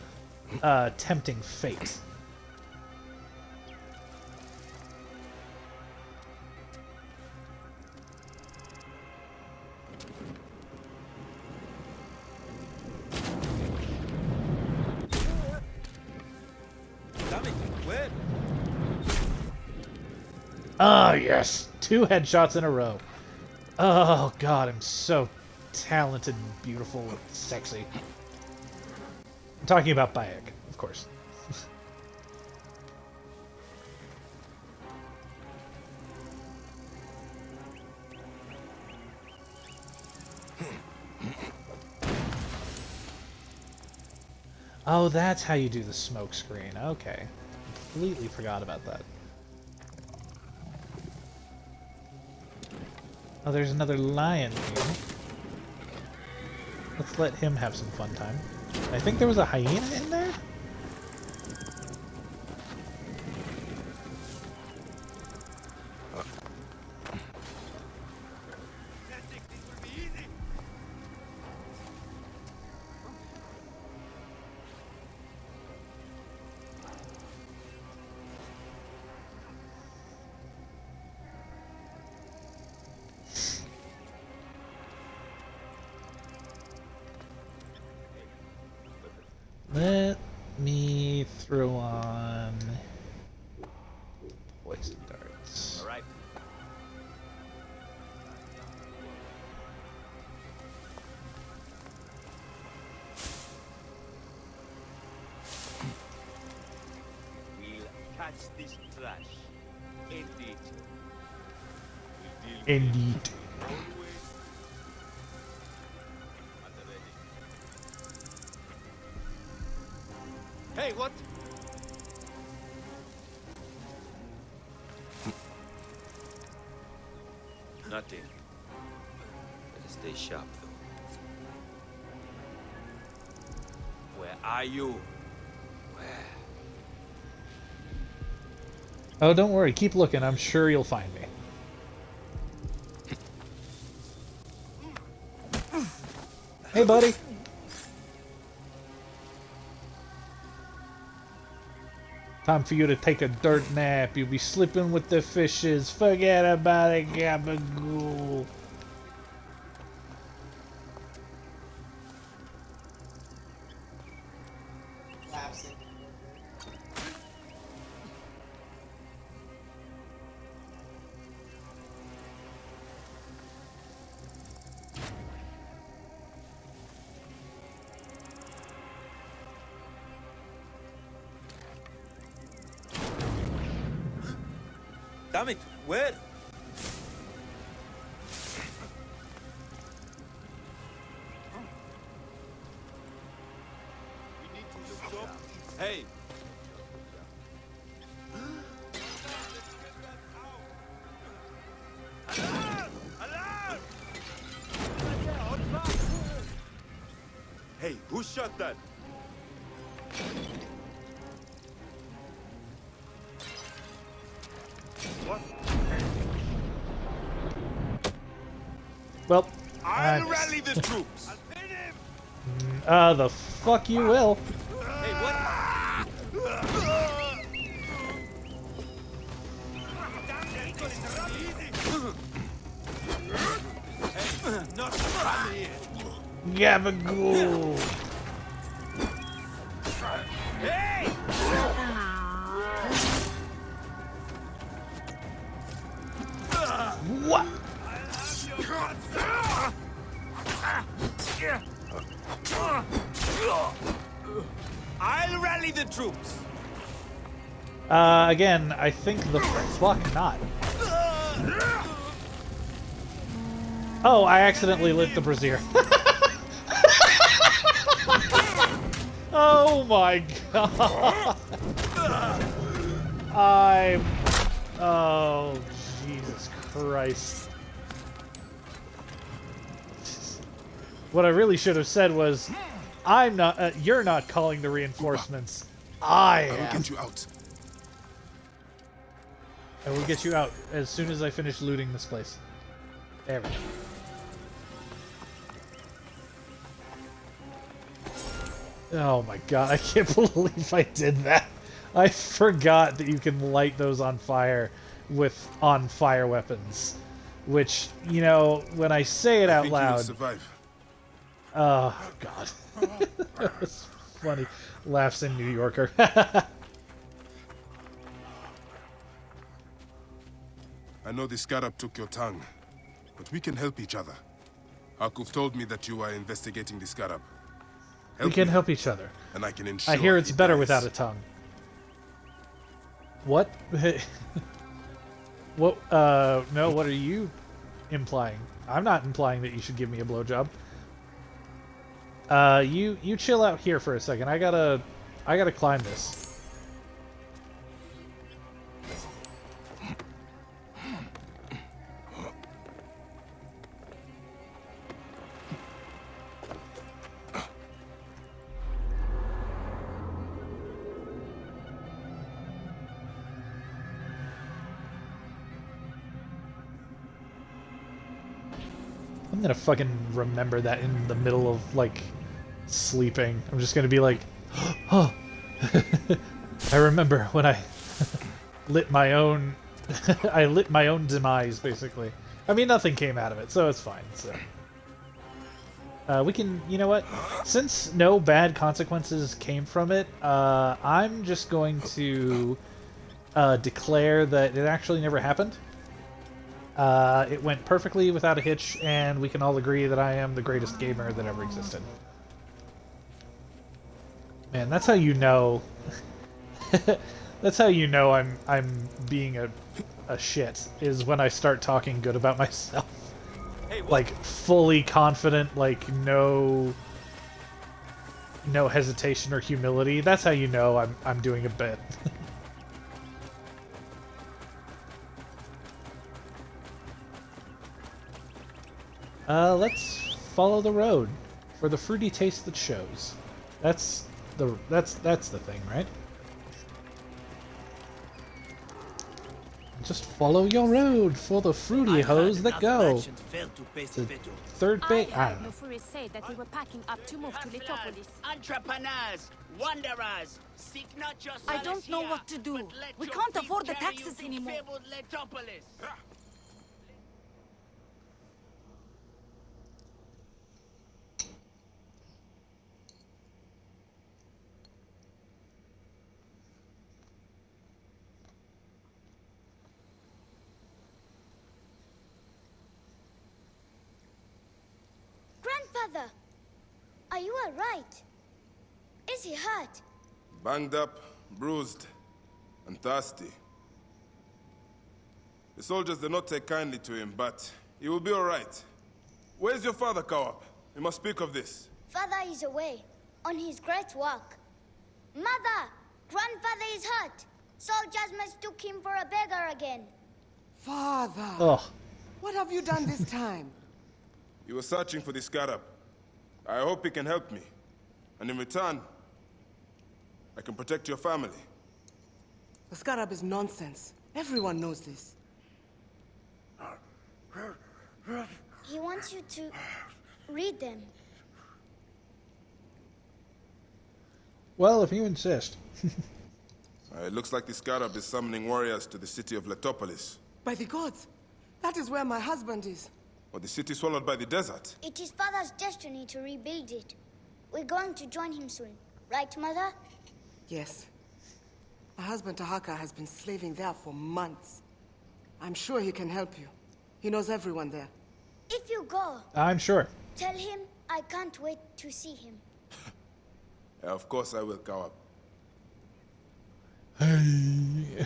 tempting fate. Where? Ah, yes! 2 headshots in a row. Oh god, I'm so talented and beautiful and sexy. I'm talking about Bayek, of course. Oh, that's how you do the smoke screen. Okay. Completely forgot about that. Oh, there's another lion here. Let's let him have some fun time. I think there was a hyena in there? Let me throw on poison darts. All right. We'll catch this trash. Indeed. We'll deal with Indeed. it. Always at the ready. Hey, what? Nothing. Better stay sharp, though. Where are you? Where? Oh, don't worry. Keep looking. I'm sure you'll find me. Hey, buddy. Time for you to take a dirt nap. You'll be sleeping with the fishes. Forget about it, Gabagool. Damn it, where? Hey! Alarm! Alarm! Hey, who shot that? What? Well, I'll rally the troops. The fuck you will. Hey, what? Not from here. Gabagool. Hey! What? I'll rally the troops. Again, I think the fuck not. Oh, I accidentally lit the brazier. Oh my god. Oh, Jesus Christ. What I really should have said was, I'm not, you're not calling the reinforcements. I will am. get you out. I will get you out as soon as I finish looting this place. There we go. Oh my god, I can't believe I did that. I forgot that you can light those on fire with on-fire weapons. Which, you know, when I say it out You'll loud... survive. Oh, God. That was funny. Laughs in New Yorker. I know the Scarab took your tongue, but we can help each other. Hakuf told me that you are investigating the Scarab. We can help each other. And I can ensure I hear it's he better dies. without a tongue. What? What? No, what are you implying? I'm not implying that you should give me a blowjob. You chill out here for a second. I gotta climb this. I'm gonna fucking remember that in the middle of, like, sleeping. I'm just gonna be like, oh, I remember when I lit my own, I lit my own demise, basically. I mean, nothing came out of it, so it's fine, so. We can, you know what? Since no bad consequences came from it, I'm just going to declare that it actually never happened. It went perfectly without a hitch, and we can all agree that I am the greatest gamer that ever existed. Man, that's how you know. That's how you know I'm being a shit, is when I start talking good about myself. Hey, what? Like fully confident, like no hesitation or humility. That's how you know I'm doing a bit. Let's follow the road for the fruity taste that shows. That's the thing, right? Just follow your road for the fruity hose that go. The third bait. I don't know. Nofuri said that they were packing up to move to Letopolis. Entrepreneurs, wanderers, seek not your I don't know what to do. We can't afford the taxes anymore. Grandfather, are you all right? Is he hurt? Banged up, bruised, and thirsty. The soldiers did not take kindly to him, but he will be all right. Where's your father, Kawap? We must speak of this. Father is away, on his great work. Mother, grandfather is hurt. Soldiers mistook him for a beggar again. Father! Oh. What have you done this time? He was searching for the Scarab. I hope he can help me. And in return, I can protect your family. The Scarab is nonsense. Everyone knows this. He wants you to read them. Well, if you insist. It looks like the Scarab is summoning warriors to the city of Letopolis. By the gods! That is where my husband is. Or the city swallowed by the desert. It is Father's destiny to rebuild it. We're going to join him soon. Right, Mother? Yes. My husband Tahaka has been slaving there for months. I'm sure he can help you. He knows everyone there. If you go, I'm sure. tell him I can't wait to see him. Of course I will, Kawab. Hey.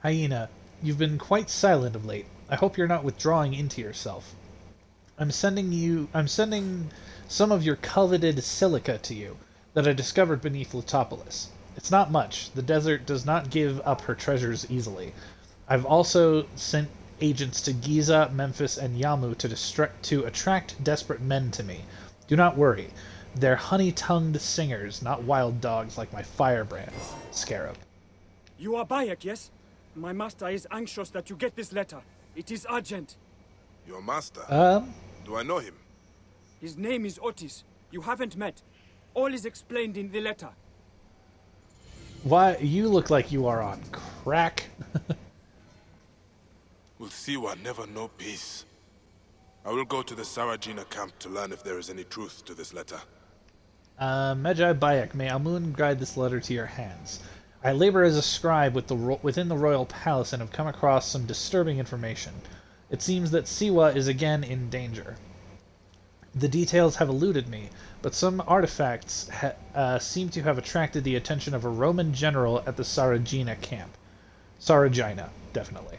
Hyena, you've been quite silent of late. I hope you're not withdrawing into yourself. I'm sending some of your coveted silica to you that I discovered beneath Letopolis. It's not much. The desert does not give up her treasures easily. I've also sent agents to Giza, Memphis, and Yamu to attract desperate men to me. Do not worry. They're honey-tongued singers, not wild dogs like my firebrand, Scarab. You are Bayek, yes? My master is anxious that you get this letter. It is urgent. Your master? Do I know him? His name is Otis. You haven't met. All is explained in the letter. Why, you look like you are on crack. Will Siwa never know peace? I will go to the Sarajina camp to learn if there is any truth to this letter. Medjay Bayek, may Amun guide this letter to your hands. I labor as a scribe within the royal palace and have come across some disturbing information. It seems that Siwa is again in danger. The details have eluded me, but some artifacts seem to have attracted the attention of a Roman general at the Sarajina camp. Sarajina, definitely.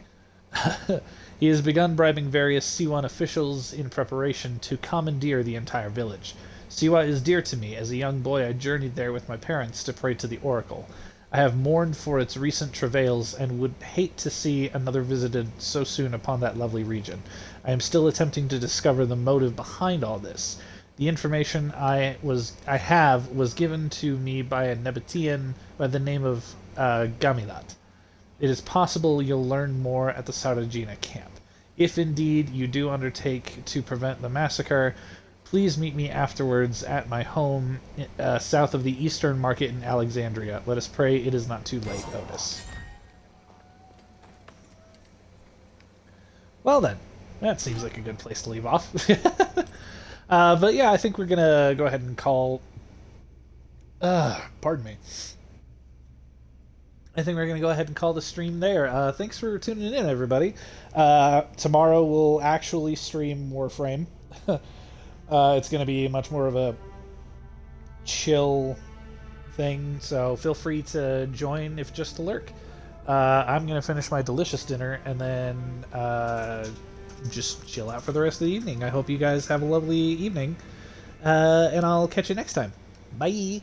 He has begun bribing various Siwan officials in preparation to commandeer the entire village. Siwa is dear to me. As a young boy, I journeyed there with my parents to pray to the oracle. I have mourned for its recent travails and would hate to see another visited so soon upon that lovely region. I am still attempting to discover the motive behind all this. The information I have was given to me by a Nabatean by the name of Gamilat. It is possible you'll learn more at the Sarajina camp. If indeed you do undertake to prevent the massacre, please meet me afterwards at my home south of the Eastern Market in Alexandria. Let us pray it is not too late, Otis. Well then, that seems like a good place to leave off. But yeah, I think we're gonna go ahead and call... pardon me. I think we're going to go ahead and call the stream there. Thanks for tuning in, everybody. Tomorrow we'll actually stream Warframe. It's going to be much more of a chill thing, so feel free to join if just to lurk. I'm going to finish my delicious dinner and then just chill out for the rest of the evening. I hope you guys have a lovely evening, and I'll catch you next time. Bye!